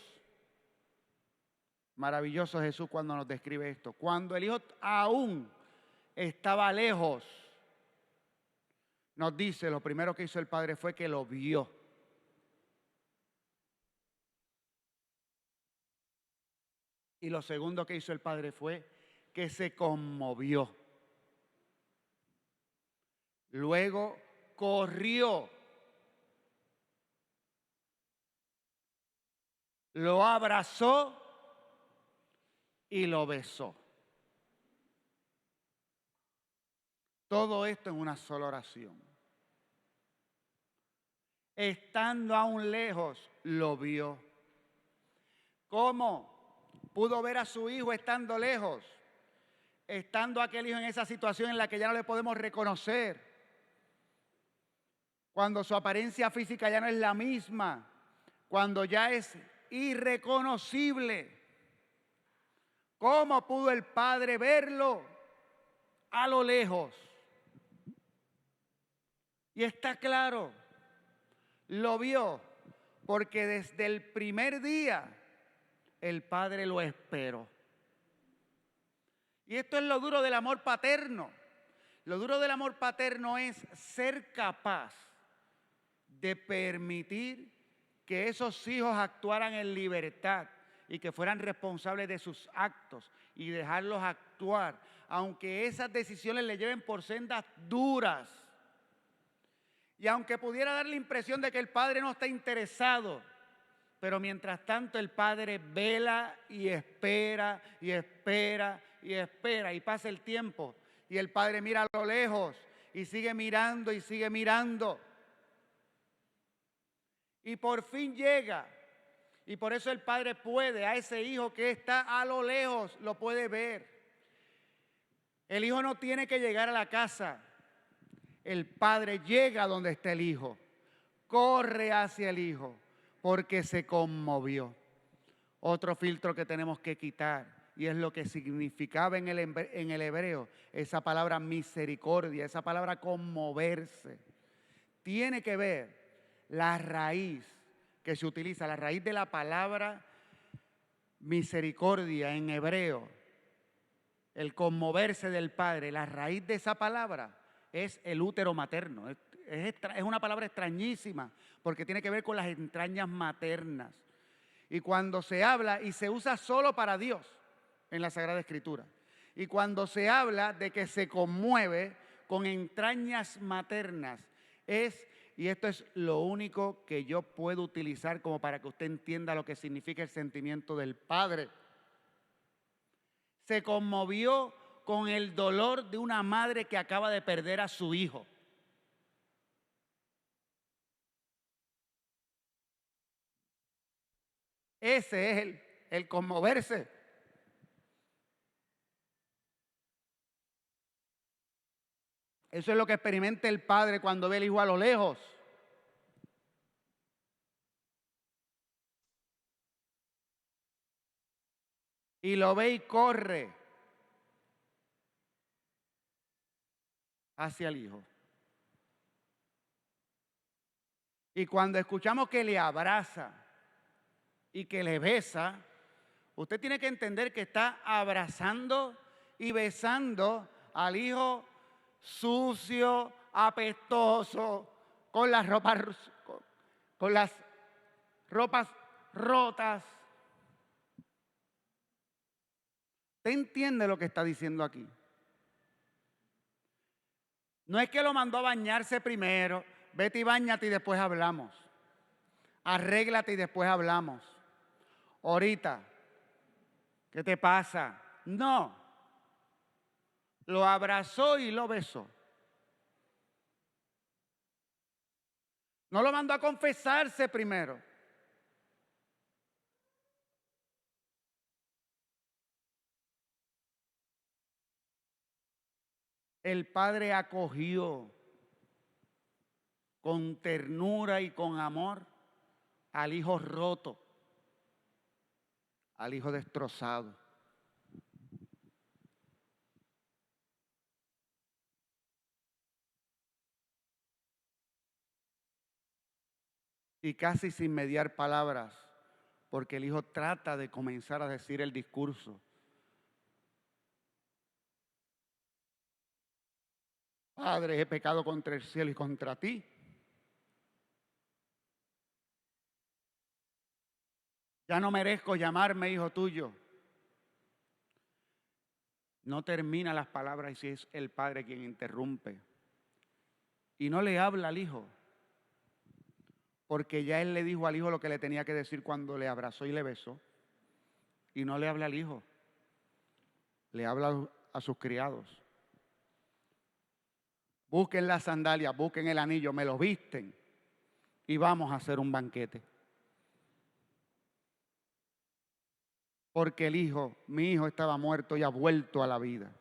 S2: Maravilloso Jesús cuando nos describe esto. Cuando el hijo aún estaba lejos, nos dice, lo primero que hizo el padre fue que lo vio. Y lo segundo que hizo el padre fue que se conmovió. Luego corrió, lo abrazó y lo besó. Todo esto en una sola oración. Estando aún lejos, lo vio. ¿Cómo pudo ver a su hijo estando lejos? Estando aquel hijo en esa situación en la que ya no le podemos reconocer. Cuando su apariencia física ya no es la misma, cuando ya es irreconocible. ¿Cómo pudo el padre verlo? A lo lejos. Y está claro, lo vio, porque desde el primer día el padre lo esperó. Y esto es lo duro del amor paterno. Lo duro del amor paterno es ser capaz de permitir que esos hijos actuaran en libertad y que fueran responsables de sus actos y dejarlos actuar, aunque esas decisiones le lleven por sendas duras. Y aunque pudiera dar la impresión de que el padre no está interesado, pero mientras tanto el padre vela y espera y espera y espera, y pasa el tiempo y el padre mira a lo lejos y sigue mirando y sigue mirando. Y por fin llega. Y por eso el padre puede, a ese hijo que está a lo lejos, lo puede ver. El hijo no tiene que llegar a la casa. El padre llega donde está el hijo. Corre hacia el hijo porque se conmovió. Otro filtro que tenemos que quitar, y es lo que significaba en el hebreo esa palabra misericordia, esa palabra conmoverse. Tiene que ver la raíz que se utiliza, la raíz de la palabra misericordia en hebreo, el conmoverse del padre, la raíz de esa palabra es el útero materno. Es una palabra extrañísima porque tiene que ver con las entrañas maternas. Y cuando se habla, y se usa solo para Dios en la Sagrada Escritura, y cuando se habla de que se conmueve con entrañas maternas, y esto es lo único que yo puedo utilizar como para que usted entienda lo que significa el sentimiento del padre. Se conmovió con el dolor de una madre que acaba de perder a su hijo. Ese es el conmoverse. Eso es lo que experimenta el padre cuando ve al hijo a lo lejos. Y lo ve y corre hacia el hijo. Y cuando escuchamos que le abraza y que le besa, usted tiene que entender que está abrazando y besando al hijo sucio, apestoso, con las ropas rotas. ¿Usted entiende lo que está diciendo aquí? No es que lo mandó a bañarse primero, vete y báñate y después hablamos. Arréglate y después hablamos. Ahorita, ¿qué te pasa? No. Lo abrazó y lo besó. No lo mandó a confesarse primero. El padre acogió con ternura y con amor al hijo roto, al hijo destrozado. Y casi sin mediar palabras, porque el hijo trata de comenzar a decir el discurso. Padre, he pecado contra el cielo y contra ti. Ya no merezco llamarme hijo tuyo. No termina las palabras y si es el padre quien interrumpe. Y no le habla al hijo, porque ya él le dijo al hijo lo que le tenía que decir cuando le abrazó y le besó. Y no le habla al hijo, le habla a sus criados. Busquen las sandalias, busquen el anillo, me lo visten y vamos a hacer un banquete. Porque el hijo, mi hijo estaba muerto y ha vuelto a la vida.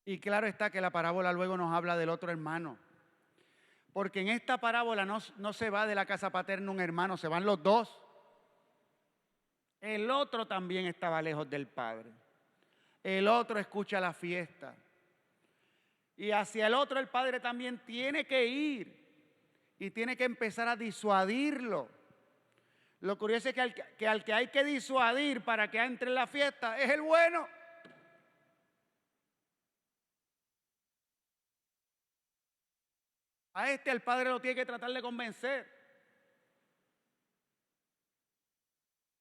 S2: Y claro está que la parábola luego nos habla del otro hermano. Porque en esta parábola no se va de la casa paterna un hermano, se van los dos. El otro también estaba lejos del padre. El otro escucha la fiesta. Y hacia el otro el padre también tiene que ir. Y tiene que empezar a disuadirlo. Lo curioso es que al que hay que disuadir para que entre en la fiesta es el bueno. A este el padre lo tiene que tratar de convencer.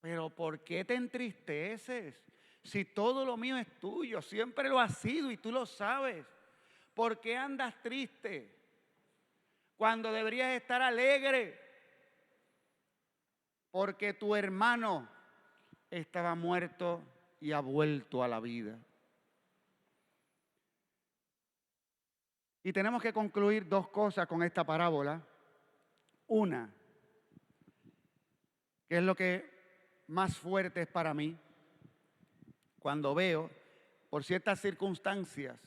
S2: Pero ¿por qué te entristeces? Si todo lo mío es tuyo, siempre lo ha sido y tú lo sabes. ¿Por qué andas triste cuando deberías estar alegre? Porque tu hermano estaba muerto y ha vuelto a la vida. Y tenemos que concluir dos cosas con esta parábola. Una, que es lo que más fuerte es para mí, cuando veo, por ciertas circunstancias,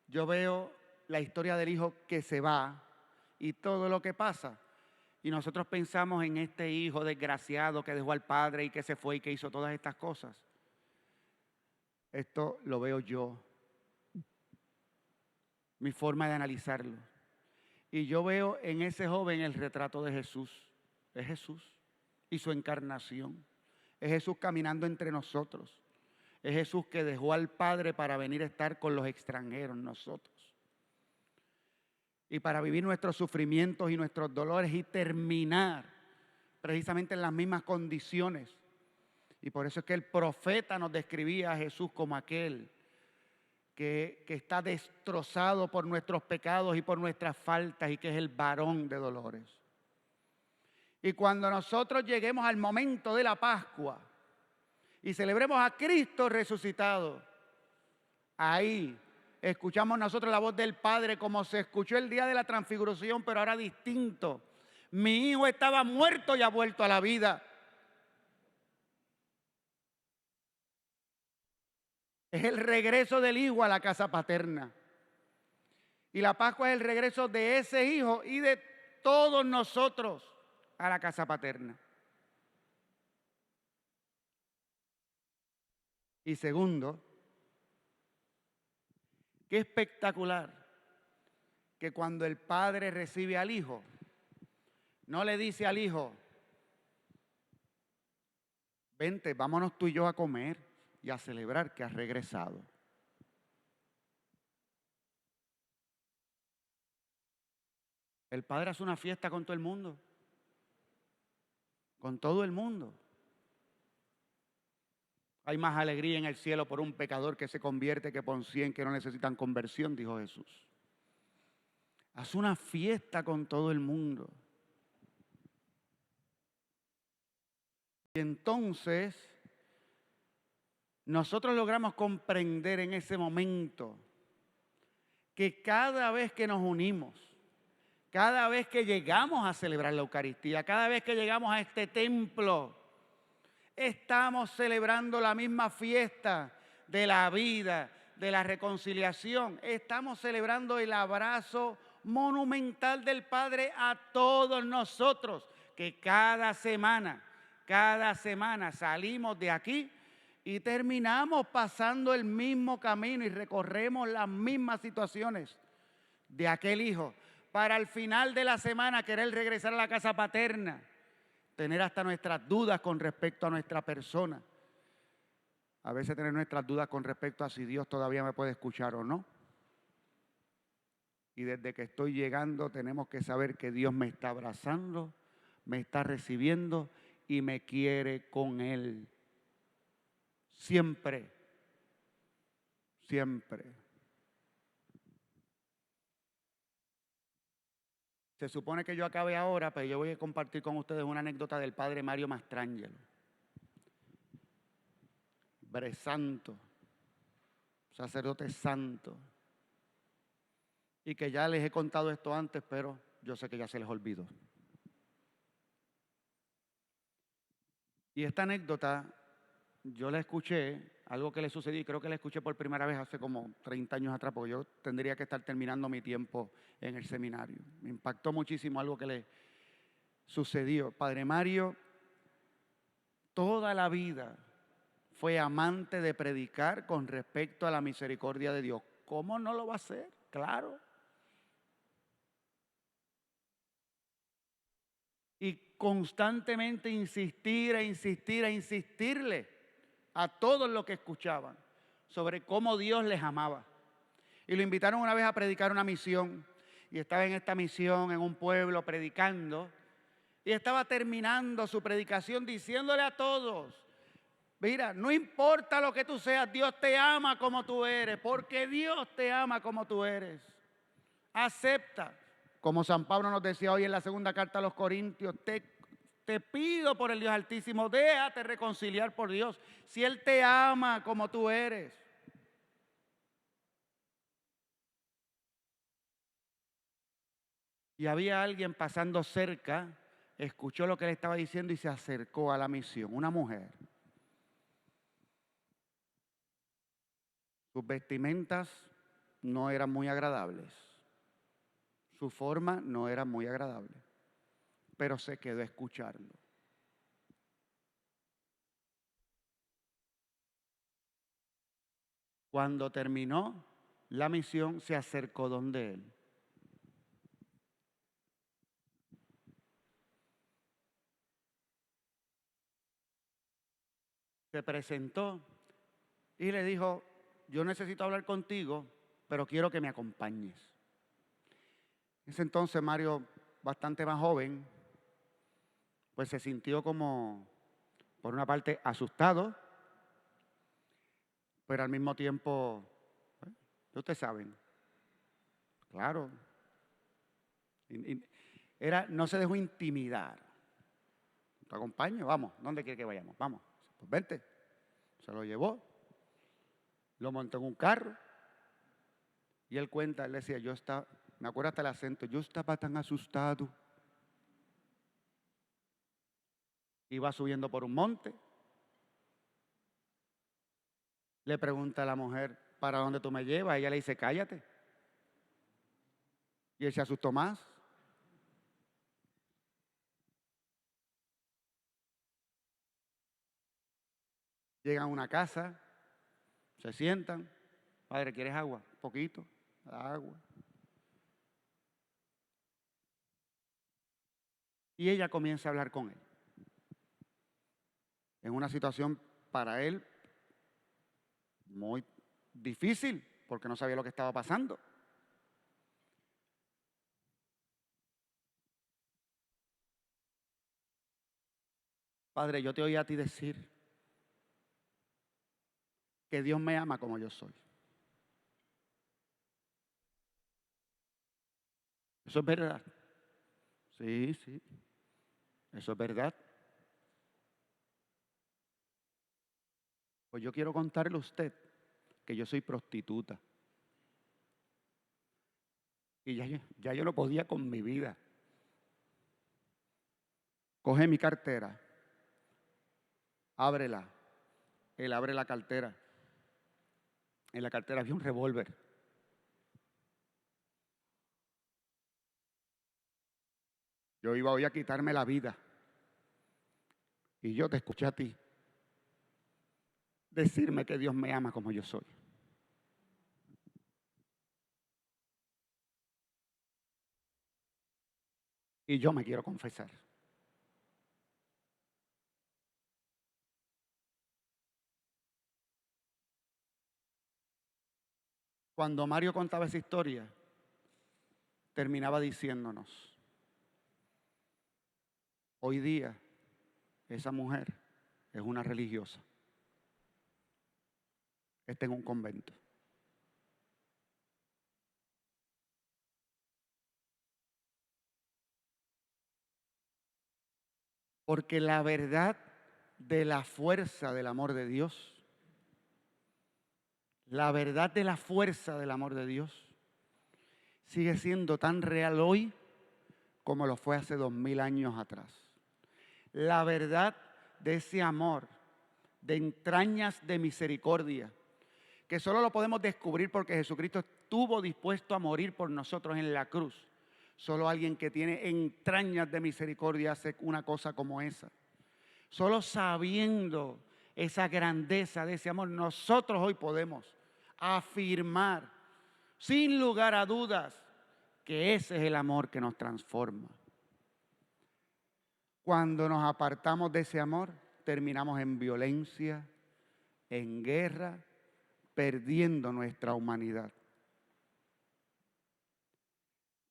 S2: yo veo la historia del hijo que se va y todo lo que pasa. Y nosotros pensamos en este hijo desgraciado que dejó al padre y que se fue y que hizo todas estas cosas. Esto lo veo yo, mi forma de analizarlo. Y yo veo en ese joven el retrato de Jesús. Es Jesús y su encarnación. Es Jesús caminando entre nosotros. Es Jesús que dejó al Padre para venir a estar con los extranjeros, nosotros. Y para vivir nuestros sufrimientos y nuestros dolores y terminar precisamente en las mismas condiciones. Y por eso es que el profeta nos describía a Jesús como aquel que está destrozado por nuestros pecados y por nuestras faltas y que es el varón de dolores. Y cuando nosotros lleguemos al momento de la Pascua y celebremos a Cristo resucitado, ahí escuchamos nosotros la voz del Padre como se escuchó el día de la transfiguración, pero ahora distinto. Mi hijo estaba muerto y ha vuelto a la vida. Es el regreso del hijo a la casa paterna. Y la Pascua es el regreso de ese hijo y de todos nosotros a la casa paterna. Y segundo, qué espectacular que cuando el padre recibe al hijo, no le dice al hijo, vente, vámonos tú y yo a comer y a celebrar que has regresado. El padre hace una fiesta con todo el mundo. Con todo el mundo. Hay más alegría en el cielo por un pecador que se convierte que por 100 que no necesitan conversión, dijo Jesús. Haz una fiesta con todo el mundo. Y entonces, nosotros logramos comprender en ese momento que cada vez que nos unimos, cada vez que llegamos a celebrar la Eucaristía, cada vez que llegamos a este templo, estamos celebrando la misma fiesta de la vida, de la reconciliación. Estamos celebrando el abrazo monumental del Padre a todos nosotros, que cada semana salimos de aquí y terminamos pasando el mismo camino y recorremos las mismas situaciones de aquel hijo, para al final de la semana querer regresar a la casa paterna, tener hasta nuestras dudas con respecto a nuestra persona. A veces tener nuestras dudas con respecto a si Dios todavía me puede escuchar o no. Y desde que estoy llegando tenemos que saber que Dios me está abrazando, me está recibiendo y me quiere con Él. Siempre, siempre. Se supone que yo acabe ahora, pero yo voy a compartir con ustedes una anécdota del padre Mario Mastrangelo. Santo, sacerdote santo. Y que ya les he contado esto antes, pero yo sé que ya se les olvidó. Y esta anécdota, yo la escuché, algo que le sucedió, y creo que la escuché por primera vez hace como 30 años atrás, porque yo tendría que estar terminando mi tiempo en el seminario. Me impactó muchísimo algo que le sucedió. Padre Mario, toda la vida fue amante de predicar con respecto a la misericordia de Dios. ¿Cómo no lo va a hacer? Claro. Y constantemente insistirle a todos los que escuchaban sobre cómo Dios les amaba. Y lo invitaron una vez a predicar una misión. y estaba en esta misión, en un pueblo, predicando. Y estaba terminando su predicación diciéndole a todos, mira, no importa lo que tú seas, Dios te ama como tú eres, porque Dios te ama como tú eres. Acepta, como San Pablo nos decía hoy en la segunda carta a los Corintios, te pido por el Dios Altísimo, déjate reconciliar por Dios, si Él te ama como tú eres. Y había alguien pasando cerca, escuchó lo que él estaba diciendo y se acercó a la misión, una mujer. Sus vestimentas no eran muy agradables, su forma no era muy agradable, pero se quedó a escucharlo. Cuando terminó la misión, se acercó donde él. Se presentó y le dijo, yo necesito hablar contigo, pero quiero que me acompañes. En ese entonces Mario, bastante más joven, pues se sintió como, por una parte, asustado, pero al mismo tiempo, ustedes saben, claro, no se dejó intimidar. Te acompaño, vamos, ¿dónde quiere que vayamos? Vamos, pues vente. Se lo llevó, lo montó en un carro y él cuenta, él decía, me acuerdo hasta el acento, yo estaba tan asustado. Iba subiendo por un monte. Le pregunta a la mujer, ¿para dónde tú me llevas? Ella le dice, cállate. Y él se asustó más. Llegan a una casa, se sientan. Padre, ¿quieres agua? Un poquito, agua. Y ella comienza a hablar con él. En una situación para él muy difícil, porque no sabía lo que estaba pasando. Padre, yo te oí a ti decir que Dios me ama como yo soy. ¿Eso es verdad? Sí, sí. ¿Eso es verdad? Pues yo quiero contarle a usted que yo soy prostituta. Y ya yo no podía con mi vida. Coge mi cartera, ábrela. Él abre la cartera. En la cartera había un revólver. Yo iba hoy a quitarme la vida. Y yo te escuché a ti decirme que Dios me ama como yo soy. Y yo me quiero confesar. Cuando Mario contaba esa historia, terminaba diciéndonos, hoy día esa mujer es una religiosa. Está en un convento. Porque la verdad de la fuerza del amor de Dios, la verdad de la fuerza del amor de Dios, sigue siendo tan real hoy como lo fue hace 2000 años atrás. La verdad de ese amor, de entrañas de misericordia, que solo lo podemos descubrir porque Jesucristo estuvo dispuesto a morir por nosotros en la cruz. Solo alguien que tiene entrañas de misericordia hace una cosa como esa. Solo sabiendo esa grandeza de ese amor, nosotros hoy podemos afirmar sin lugar a dudas que ese es el amor que nos transforma. Cuando nos apartamos de ese amor, terminamos en violencia, en guerra, perdiendo nuestra humanidad.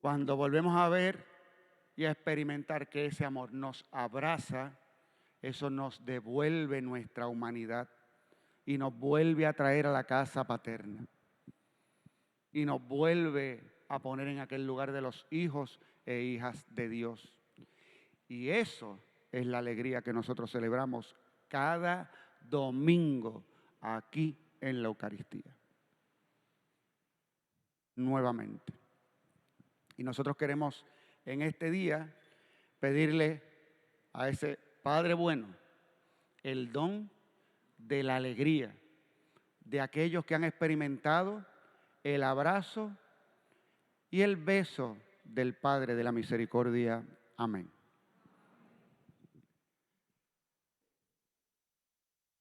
S2: Cuando volvemos a ver y a experimentar que ese amor nos abraza, eso nos devuelve nuestra humanidad y nos vuelve a traer a la casa paterna y nos vuelve a poner en aquel lugar de los hijos e hijas de Dios. Y eso es la alegría que nosotros celebramos cada domingo aquí en la Eucaristía. Nuevamente. Y nosotros queremos en este día pedirle a ese Padre bueno el don de la alegría de aquellos que han experimentado el abrazo y el beso del Padre de la Misericordia. Amén.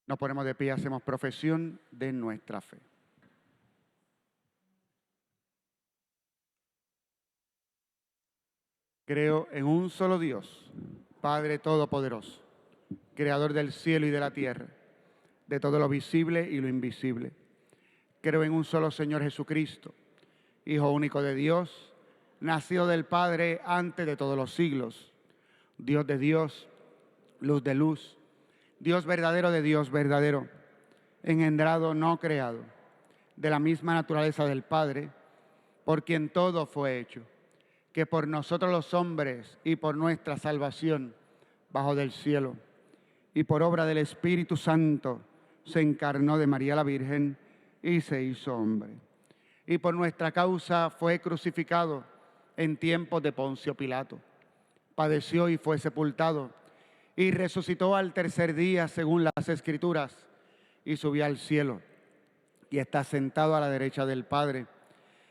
S2: Nos ponemos de pie y hacemos profesión de nuestra fe. Creo en un solo Dios, Padre Todopoderoso, Creador del cielo y de la tierra, de todo lo visible y lo invisible. Creo en un solo Señor Jesucristo, Hijo único de Dios, nacido del Padre antes de todos los siglos, Dios de Dios, luz de luz, Dios verdadero de Dios verdadero, engendrado, no creado, de la misma naturaleza del Padre, por quien todo fue hecho, que por nosotros los hombres y por nuestra salvación, bajo del cielo, y por obra del Espíritu Santo, se encarnó de María la Virgen y se hizo hombre. Y por nuestra causa fue crucificado en tiempos de Poncio Pilato. Padeció y fue sepultado, y resucitó al tercer día según las Escrituras, y subió al cielo, y está sentado a la derecha del Padre.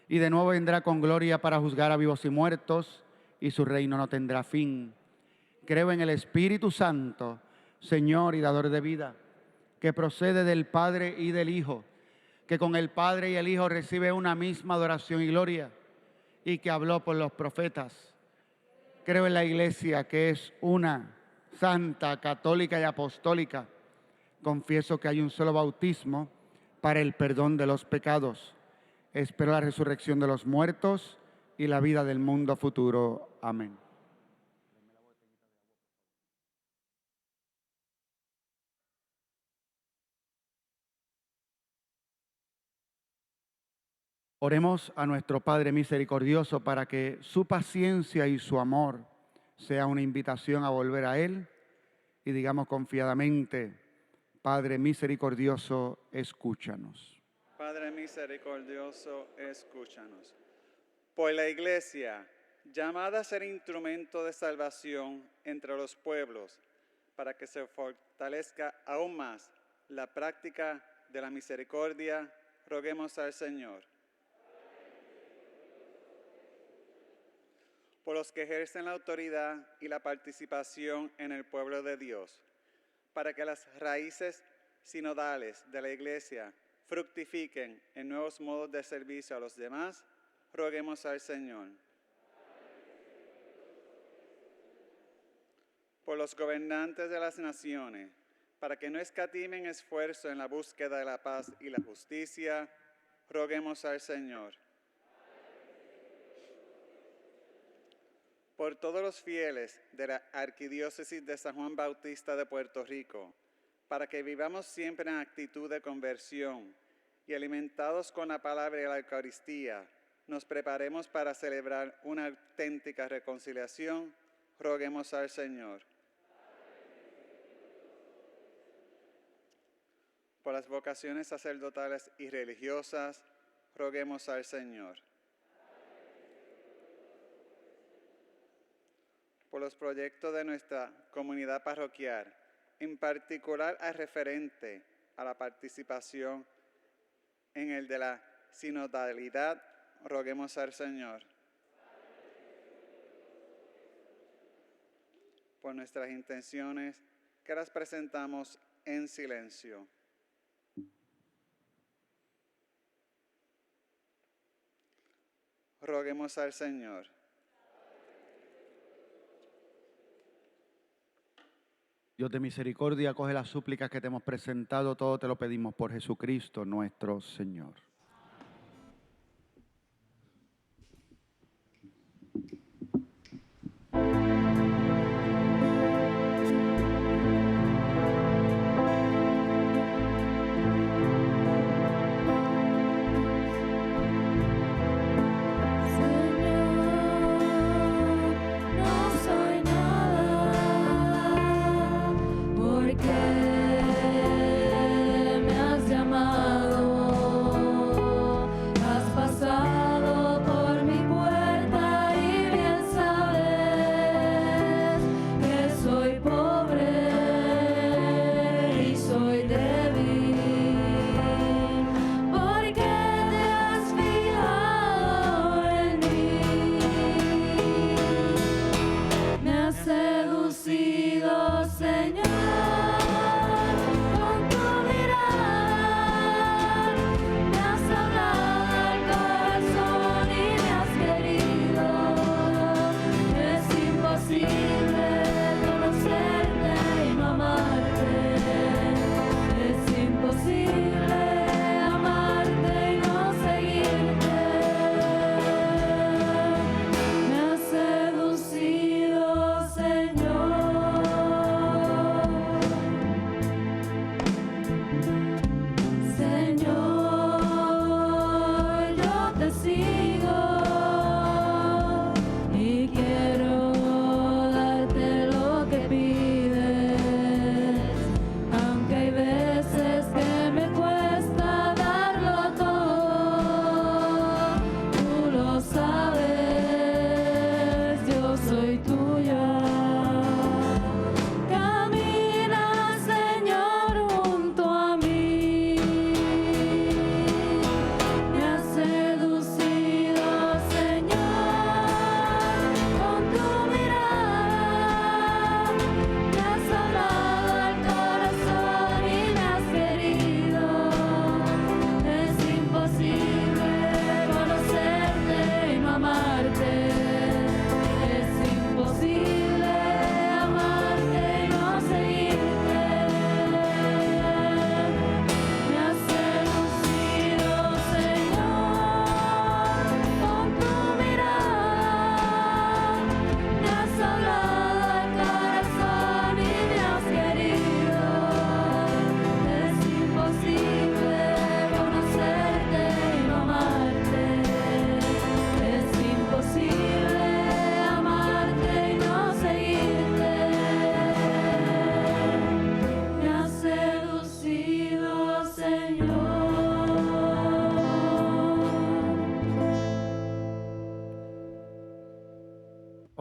S2: Y de nuevo vendrá con gloria para juzgar a vivos y muertos, y su reino no tendrá fin. Creo en el Espíritu Santo, Señor y dador de vida, que procede del Padre y del Hijo, que con el Padre y el Hijo recibe una misma adoración y gloria, y que habló por los profetas. Creo en la Iglesia, que es una, santa, católica y apostólica. Confieso que hay un solo bautismo para el perdón de los pecados. Espero la resurrección de los muertos y la vida del mundo futuro. Amén. Oremos a nuestro Padre misericordioso para que su paciencia y su amor sea una invitación a volver a Él y digamos confiadamente: Padre misericordioso, escúchanos.
S1: Padre misericordioso, escúchanos. Por la Iglesia, llamada a ser instrumento de salvación entre los pueblos, para que se fortalezca aún más la práctica de la misericordia, roguemos al Señor. Por los que ejercen la autoridad y la participación en el pueblo de Dios, para que las raíces sinodales de la Iglesia fructifiquen en nuevos modos de servicio a los demás, roguemos al Señor. Por los gobernantes de las naciones, para que no escatimen esfuerzo en la búsqueda de la paz y la justicia, roguemos al Señor. Por todos los fieles de la Arquidiócesis de San Juan Bautista de Puerto Rico, para que vivamos siempre en actitud de conversión y alimentados con la palabra y la Eucaristía, nos preparemos para celebrar una auténtica reconciliación, roguemos al Señor. Por las vocaciones sacerdotales y religiosas, roguemos al Señor. Por los proyectos de nuestra comunidad parroquial, en particular al referente a la participación en el de la sinodalidad, roguemos al Señor. Por nuestras intenciones, que las presentamos en silencio. Roguemos al Señor.
S2: Dios de misericordia, acoge las súplicas que te hemos presentado, todo te lo pedimos por Jesucristo nuestro Señor.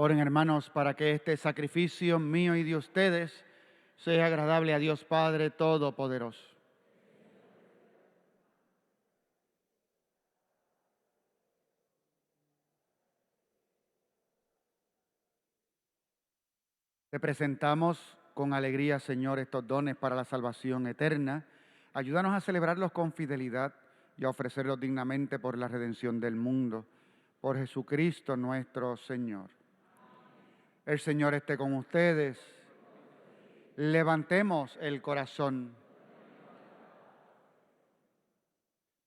S2: Oren, hermanos, para que este sacrificio mío y de ustedes sea agradable a Dios Padre Todopoderoso. Te presentamos con alegría, Señor, estos dones para la salvación eterna. Ayúdanos a celebrarlos con fidelidad y a ofrecerlos dignamente por la redención del mundo. Por Jesucristo nuestro Señor. El Señor esté con ustedes. Levantemos el corazón.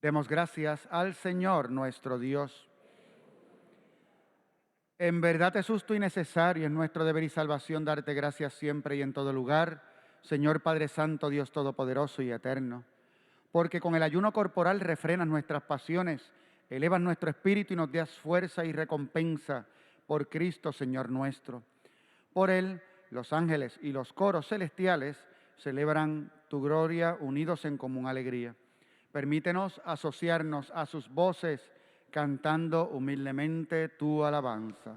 S2: Demos gracias al Señor nuestro Dios. En verdad es justo y necesario, es nuestro deber y salvación darte gracias siempre y en todo lugar, Señor Padre Santo, Dios Todopoderoso y Eterno, porque con el ayuno corporal refrenas nuestras pasiones, elevas nuestro espíritu y nos das fuerza y recompensa por Cristo, Señor nuestro. Por Él, los ángeles y los coros celestiales celebran tu gloria unidos en común alegría. Permítenos asociarnos a sus voces, cantando humildemente tu alabanza.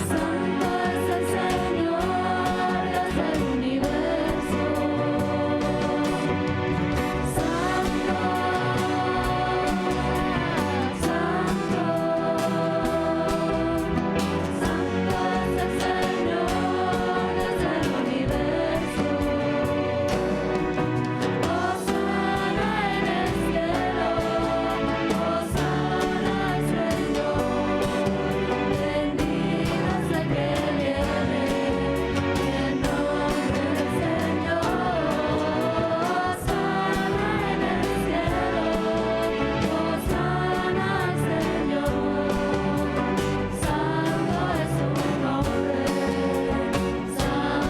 S5: Santo es el Señor, Dios del universo. Santo, Santo, Santo es el Señor, Dios del universo. Hosana en el cielo, hosana al Señor. Bendito es el que viene en nombre del Señor. Hosana en el cielo, hosana al Señor. Santo es su nombre, santo,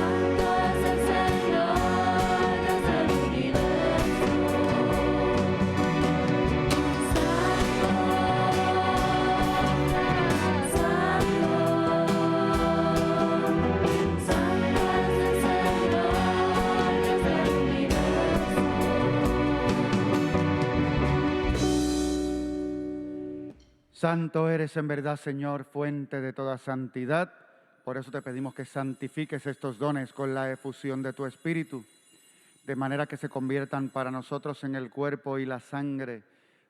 S5: Santo es el Señor, Dios del universo. Santo es el Señor, Dios del universo.
S2: Santo eres en verdad, Señor, fuente de toda santidad. Por eso te pedimos que santifiques estos dones con la efusión de tu Espíritu, de manera que se conviertan para nosotros en el cuerpo y la sangre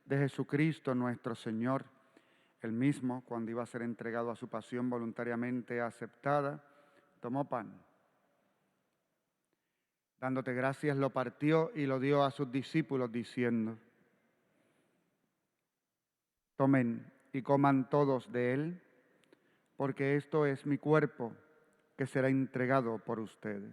S2: de Jesucristo nuestro Señor. Él mismo, cuando iba a ser entregado a su pasión voluntariamente aceptada, tomó pan. Dándote gracias, lo partió y lo dio a sus discípulos, diciendo: tomen y coman todos de él, porque esto es mi cuerpo, que será entregado por ustedes.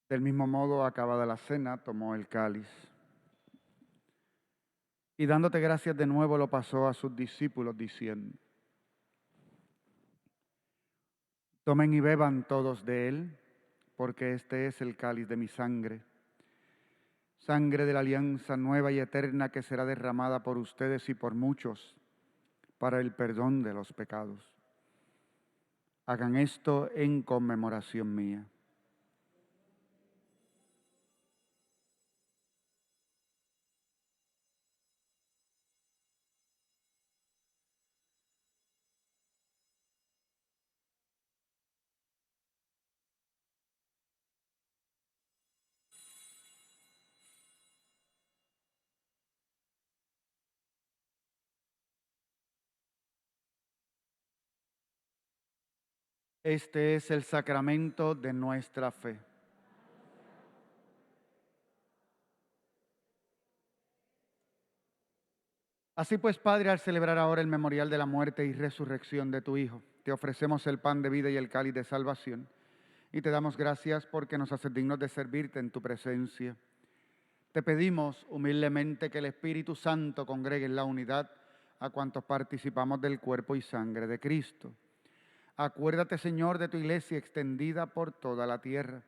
S2: Del mismo modo, acabada la cena, tomó el cáliz y dándote gracias de nuevo lo pasó a sus discípulos, diciendo: tomen y beban todos de él, porque este es el cáliz de mi sangre, sangre de la alianza nueva y eterna que será derramada por ustedes y por muchos para el perdón de los pecados. Hagan esto en conmemoración mía. Este es el sacramento de nuestra fe. Así pues, Padre, al celebrar ahora el memorial de la muerte y resurrección de tu Hijo, te ofrecemos el pan de vida y el cáliz de salvación, y te damos gracias porque nos haces dignos de servirte en tu presencia. Te pedimos humildemente que el Espíritu Santo congregue en la unidad a cuantos participamos del cuerpo y sangre de Cristo. Acuérdate, Señor, de tu iglesia extendida por toda la tierra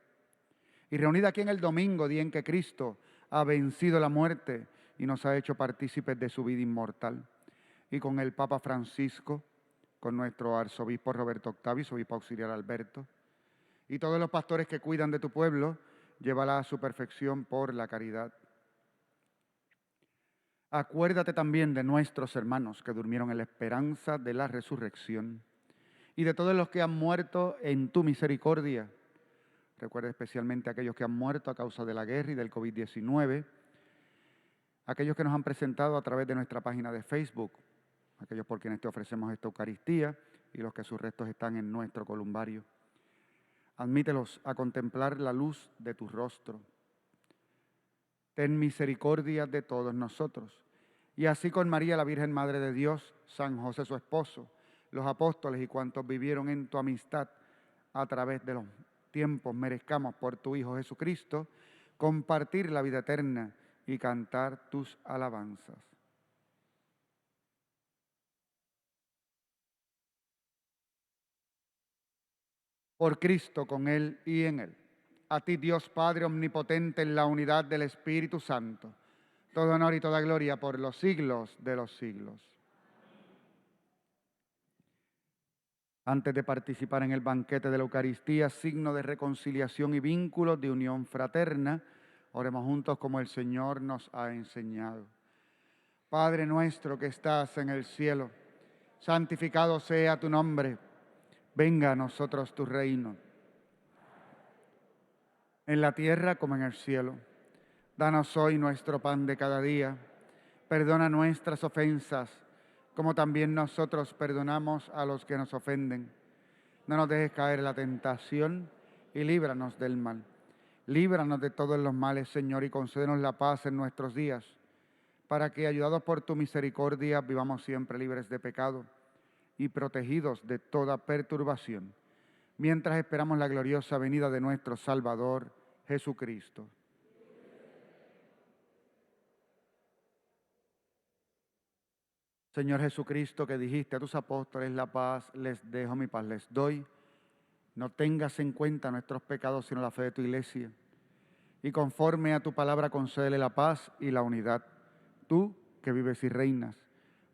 S2: y reunida aquí en el domingo, día en que Cristo ha vencido la muerte y nos ha hecho partícipes de su vida inmortal. Y con el Papa Francisco, con nuestro arzobispo Roberto Octavio y su obispo auxiliar Alberto, y todos los pastores que cuidan de tu pueblo, llévala a su perfección por la caridad. Acuérdate también de nuestros hermanos que durmieron en la esperanza de la resurrección y de todos los que han muerto en tu misericordia. Recuerda especialmente a aquellos que han muerto a causa de la guerra y del COVID-19, aquellos que nos han presentado a través de nuestra página de Facebook, aquellos por quienes te ofrecemos esta Eucaristía y los que sus restos están en nuestro columbario. Admítelos a contemplar la luz de tu rostro. Ten misericordia de todos nosotros. Y así con María, la Virgen Madre de Dios, San José su esposo, los apóstoles y cuantos vivieron en tu amistad a través de los tiempos, merezcamos por tu Hijo Jesucristo compartir la vida eterna y cantar tus alabanzas. Por Cristo, con Él y en Él. A ti, Dios Padre omnipotente, en la unidad del Espíritu Santo, todo honor y toda gloria por los siglos de los siglos. Antes de participar en el banquete de la Eucaristía, signo de reconciliación y vínculo de unión fraterna, oremos juntos como el Señor nos ha enseñado. Padre nuestro que estás en el cielo, santificado sea tu nombre. Venga a nosotros tu reino. En la tierra como en el cielo. Danos hoy nuestro pan de cada día. Perdona nuestras ofensas, como también nosotros perdonamos a los que nos ofenden. No nos dejes caer en la tentación y líbranos del mal. Líbranos de todos los males, Señor, y concédenos la paz en nuestros días, para que, ayudados por tu misericordia, vivamos siempre libres de pecado y protegidos de toda perturbación, mientras esperamos la gloriosa venida de nuestro Salvador, Jesucristo. Señor Jesucristo, que dijiste a tus apóstoles, la paz les dejo, mi paz les doy. No tengas en cuenta nuestros pecados, sino la fe de tu iglesia. Y conforme a tu palabra, concédele la paz y la unidad. Tú, que vives y reinas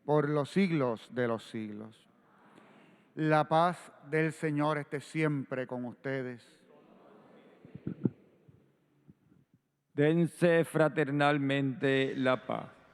S2: por los siglos de los siglos. La paz del Señor esté siempre con ustedes.
S6: Dense fraternalmente la paz.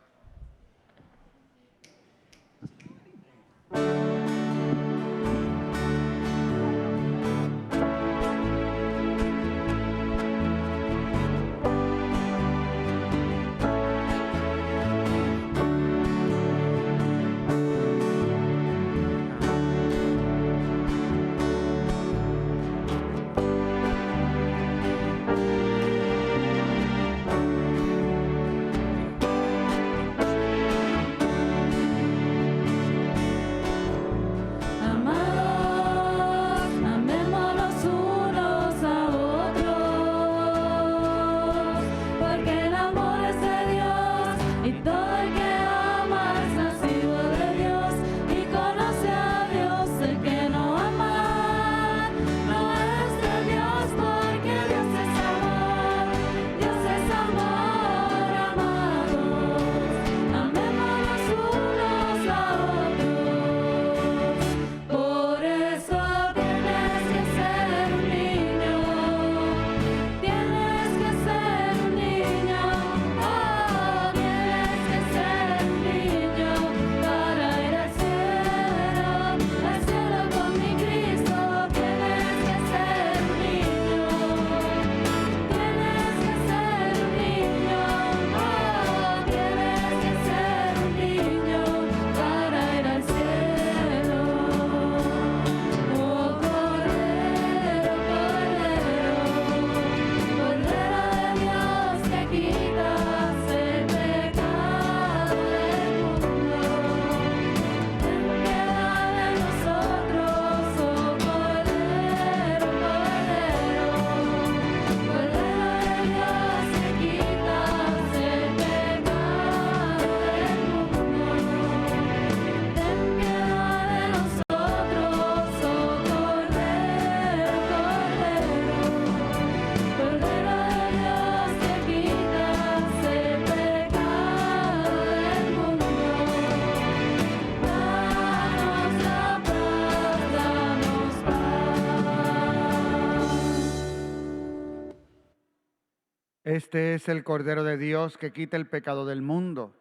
S2: Este es el Cordero de Dios que quita el pecado del mundo.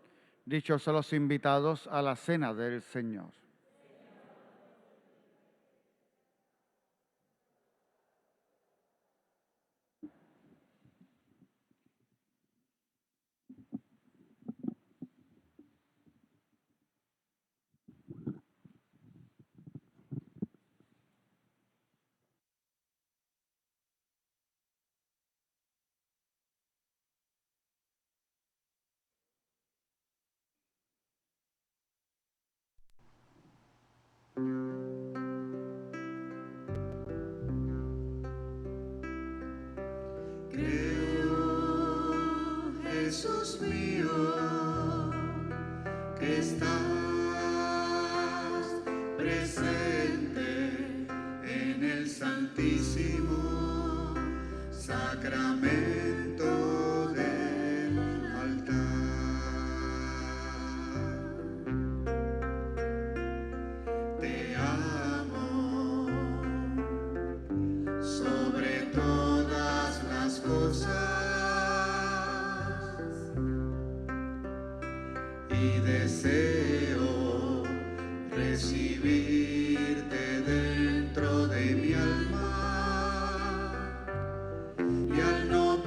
S2: Dichosos los invitados a la cena del Señor.
S7: Jesús mío, que estás presente en el santísimo sacramento del altar. Te amo sobre todas las cosas y deseo recibirte dentro de mi alma y al no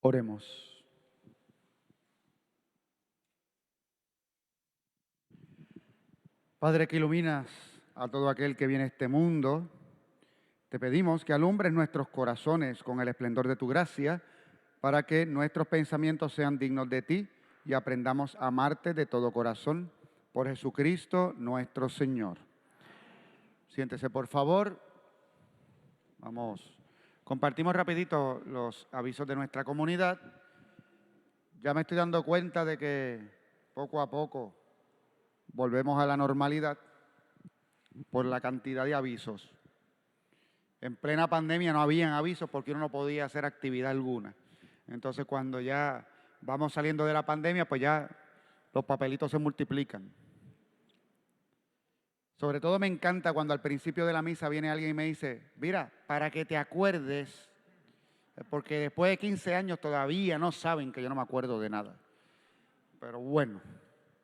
S2: Oremos. Padre, que iluminas a todo aquel que viene a este mundo, te pedimos que alumbres nuestros corazones con el esplendor de tu gracia, para que nuestros pensamientos sean dignos de ti y aprendamos a amarte de todo corazón, por Jesucristo nuestro Señor. Siéntese, por favor. Vamos. Compartimos rapidito los avisos de nuestra comunidad. Ya me estoy dando cuenta de que poco a poco volvemos a la normalidad por la cantidad de avisos. En plena pandemia no habían avisos porque uno no podía hacer actividad alguna. Entonces, cuando ya vamos saliendo de la pandemia, pues ya los papelitos se multiplican. Sobre todo me encanta cuando al principio de la misa viene alguien y me dice, mira, para que te acuerdes, porque después de 15 años todavía no saben que yo no me acuerdo de nada. Pero bueno,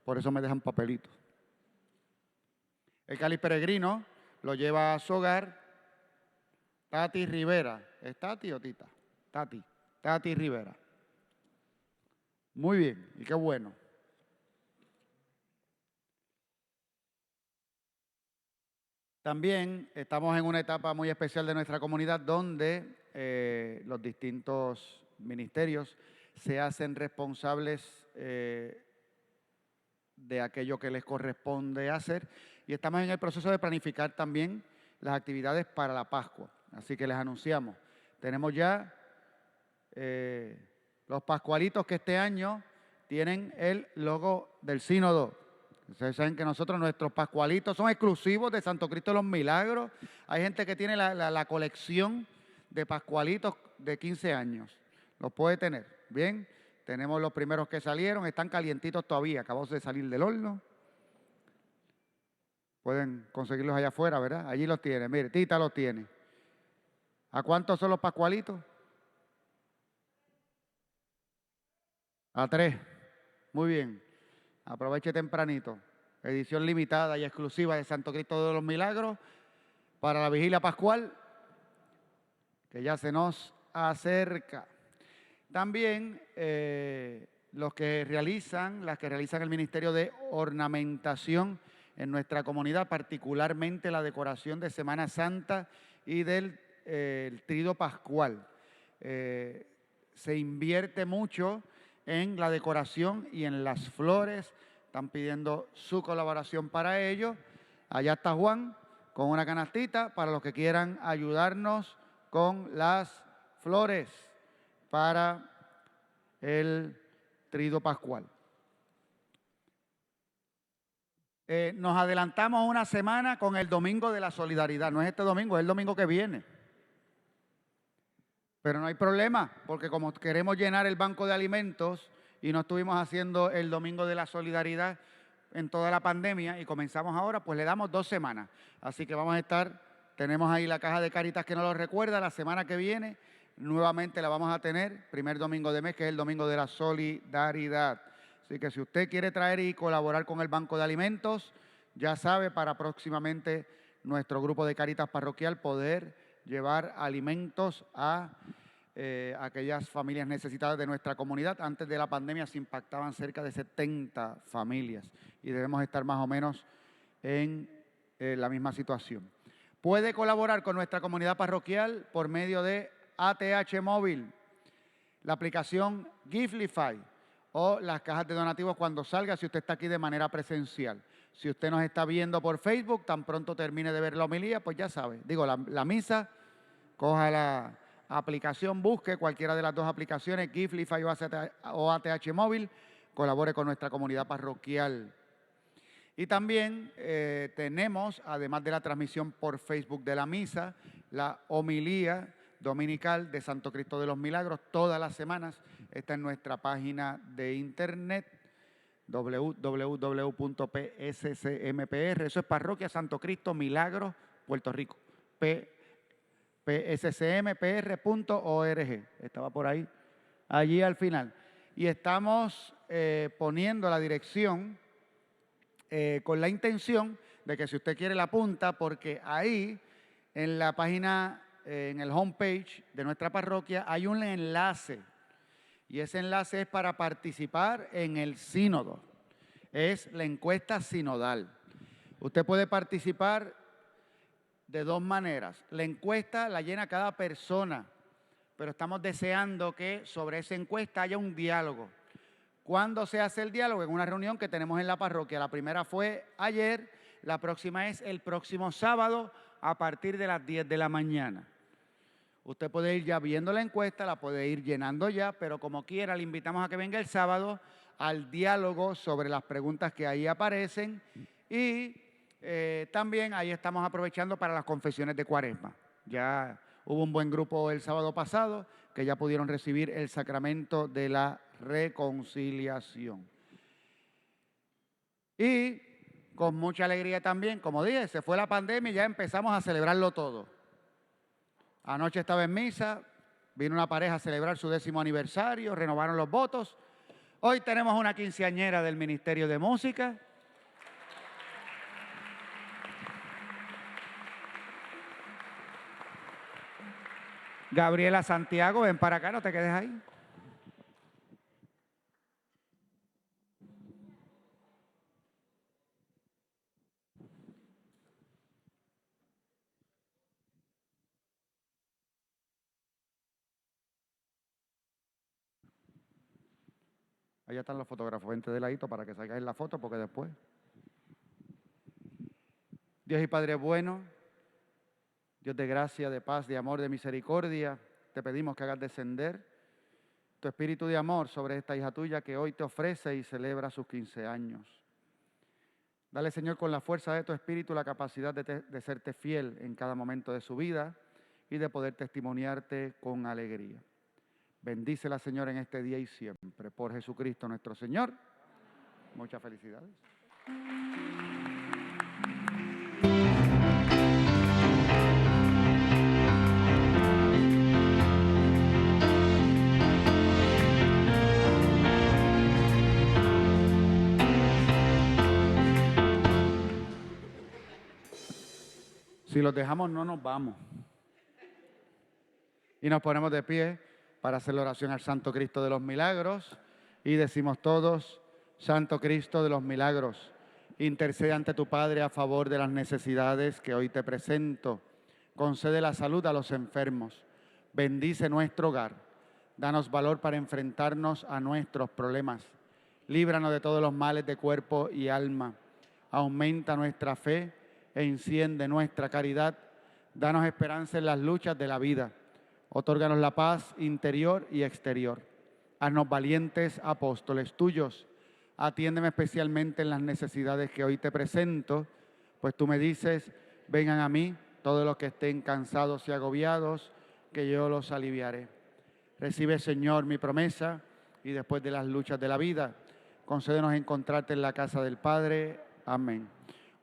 S2: por eso me dejan papelitos. El cáliz peregrino lo lleva a su hogar Tati Rivera. ¿Es Tati o Tita? Tati Rivera. Muy bien, y qué bueno. También estamos en una etapa muy especial de nuestra comunidad donde los distintos ministerios se hacen responsables de aquello que les corresponde hacer, y estamos en el proceso de planificar también las actividades para la Pascua. Así que les anunciamos, tenemos ya los pascualitos que este año tienen el logo del sínodo. Ustedes saben que nuestros pascualitos son exclusivos de Santo Cristo de los Milagros. Hay gente que tiene la colección de pascualitos de 15 años. Los puede tener. Bien, tenemos los primeros que salieron, están calientitos todavía, acabamos de salir del horno. Pueden conseguirlos allá afuera, ¿verdad? Allí los tiene. Mire, Tita los tiene. ¿A cuántos son los pascualitos? A 3. Muy bien. Aproveche tempranito. Edición limitada y exclusiva de Santo Cristo de los Milagros para la vigilia pascual, que ya se nos acerca. También las que realizan el Ministerio de Ornamentación en nuestra comunidad, particularmente la decoración de Semana Santa y del Tríodo Pascual. Se invierte mucho en la decoración y en las flores. Están pidiendo su colaboración para ello. Allá está Juan con una canastita para los que quieran ayudarnos con las flores para el Tríodo Pascual. Nos adelantamos una semana con el Domingo de la Solidaridad. No es este domingo, es el domingo que viene. Pero no hay problema, porque como queremos llenar el banco de alimentos y no estuvimos haciendo el Domingo de la Solidaridad en toda la pandemia y comenzamos ahora, pues le damos 2 semanas. Así que vamos a estar, tenemos ahí la caja de Caritas que nos lo recuerda, la semana que viene nuevamente la vamos a tener, primer domingo de mes, que es el Domingo de la Solidaridad. Así que si usted quiere traer y colaborar con el Banco de Alimentos, ya sabe, para próximamente nuestro grupo de Caritas Parroquial poder llevar alimentos a aquellas familias necesitadas de nuestra comunidad. Antes de la pandemia se impactaban cerca de 70 familias y debemos estar más o menos en la misma situación. Puede colaborar con nuestra comunidad parroquial por medio de ATH Móvil, la aplicación Givelify o las cajas de donativos cuando salga, si usted está aquí de manera presencial. Si usted nos está viendo por Facebook, tan pronto termine de ver la homilía, pues ya sabe. Digo, la misa, coja la aplicación, busque cualquiera de las 2 aplicaciones, Givelify o ATH Móvil, colabore con nuestra comunidad parroquial. Y también tenemos, además de la transmisión por Facebook de la misa, la homilía dominical de Santo Cristo de los Milagros todas las semanas. Está en nuestra página de internet www.pscmpr, eso es Parroquia Santo Cristo Milagros, Puerto Rico, pscmpr.org, estaba por ahí, allí al final. Y estamos poniendo la dirección con la intención de que si usted quiere la apunta, porque ahí en la página, en el homepage de nuestra parroquia hay un enlace Y ese enlace es para participar en el sínodo. Es la encuesta sinodal. Usted puede participar de dos maneras. La encuesta la llena cada persona, pero estamos deseando que sobre esa encuesta haya un diálogo. ¿Cuándo se hace el diálogo? En una reunión que tenemos en la parroquia. La primera fue ayer, la próxima es el próximo sábado a partir de las 10 de la mañana. Usted puede ir ya viendo la encuesta, la puede ir llenando ya, pero como quiera le invitamos a que venga el sábado al diálogo sobre las preguntas que ahí aparecen y también ahí estamos aprovechando para las confesiones de Cuaresma. Ya hubo un buen grupo el sábado pasado que ya pudieron recibir el sacramento de la reconciliación. Y con mucha alegría también, como dije, se fue la pandemia y ya empezamos a celebrarlo todo. Anoche estaba en misa, vino una pareja a celebrar su 10º aniversario, renovaron los votos. Hoy tenemos una quinceañera del Ministerio de Música. Gabriela Santiago, ven para acá, no te quedes ahí. Allá están los fotógrafos, vente de ladito para que salgáis la foto porque después. Dios y Padre bueno, Dios de gracia, de paz, de amor, de misericordia, te pedimos que hagas descender tu espíritu de amor sobre esta hija tuya que hoy te ofrece y celebra sus 15 años. Dale, Señor, con la fuerza de tu espíritu la capacidad de serte fiel en cada momento de su vida y de poder testimoniarte con alegría. Bendícela, Señor, en este día y siempre. Por Jesucristo nuestro Señor. Muchas felicidades. Si los dejamos, no nos vamos. Y nos ponemos de pie para hacer la oración al Santo Cristo de los Milagros. Y decimos todos, Santo Cristo de los Milagros, intercede ante tu Padre a favor de las necesidades que hoy te presento. Concede la salud a los enfermos. Bendice nuestro hogar. Danos valor para enfrentarnos a nuestros problemas. Líbranos de todos los males de cuerpo y alma. Aumenta nuestra fe e enciende nuestra caridad. Danos esperanza en las luchas de la vida. Otórganos la paz interior y exterior. Haznos valientes apóstoles tuyos. Atiéndeme especialmente en las necesidades que hoy te presento, pues tú me dices, vengan a mí todos los que estén cansados y agobiados, que yo los aliviaré. Recibe, Señor, mi promesa y después de las luchas de la vida, concédenos encontrarte en la casa del Padre. Amén.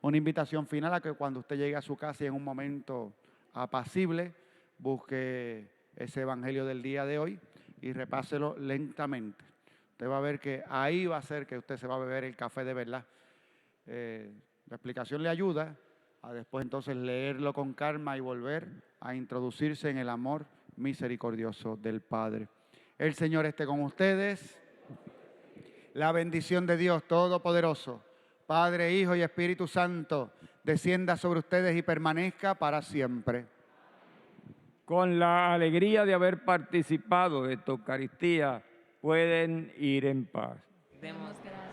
S2: Una invitación final a que cuando usted llegue a su casa y en un momento apacible, busque ese evangelio del día de hoy y repáselo lentamente. Usted va a ver que ahí va a ser que usted se va a beber el café de verdad. La explicación le ayuda a después entonces leerlo con calma y volver a introducirse en el amor misericordioso del Padre. El Señor esté con ustedes. La bendición de Dios Todopoderoso, Padre, Hijo y Espíritu Santo, descienda sobre ustedes y permanezca para siempre.
S6: Con la alegría de haber participado de esta Eucaristía, pueden ir en paz.
S5: Demos gracias.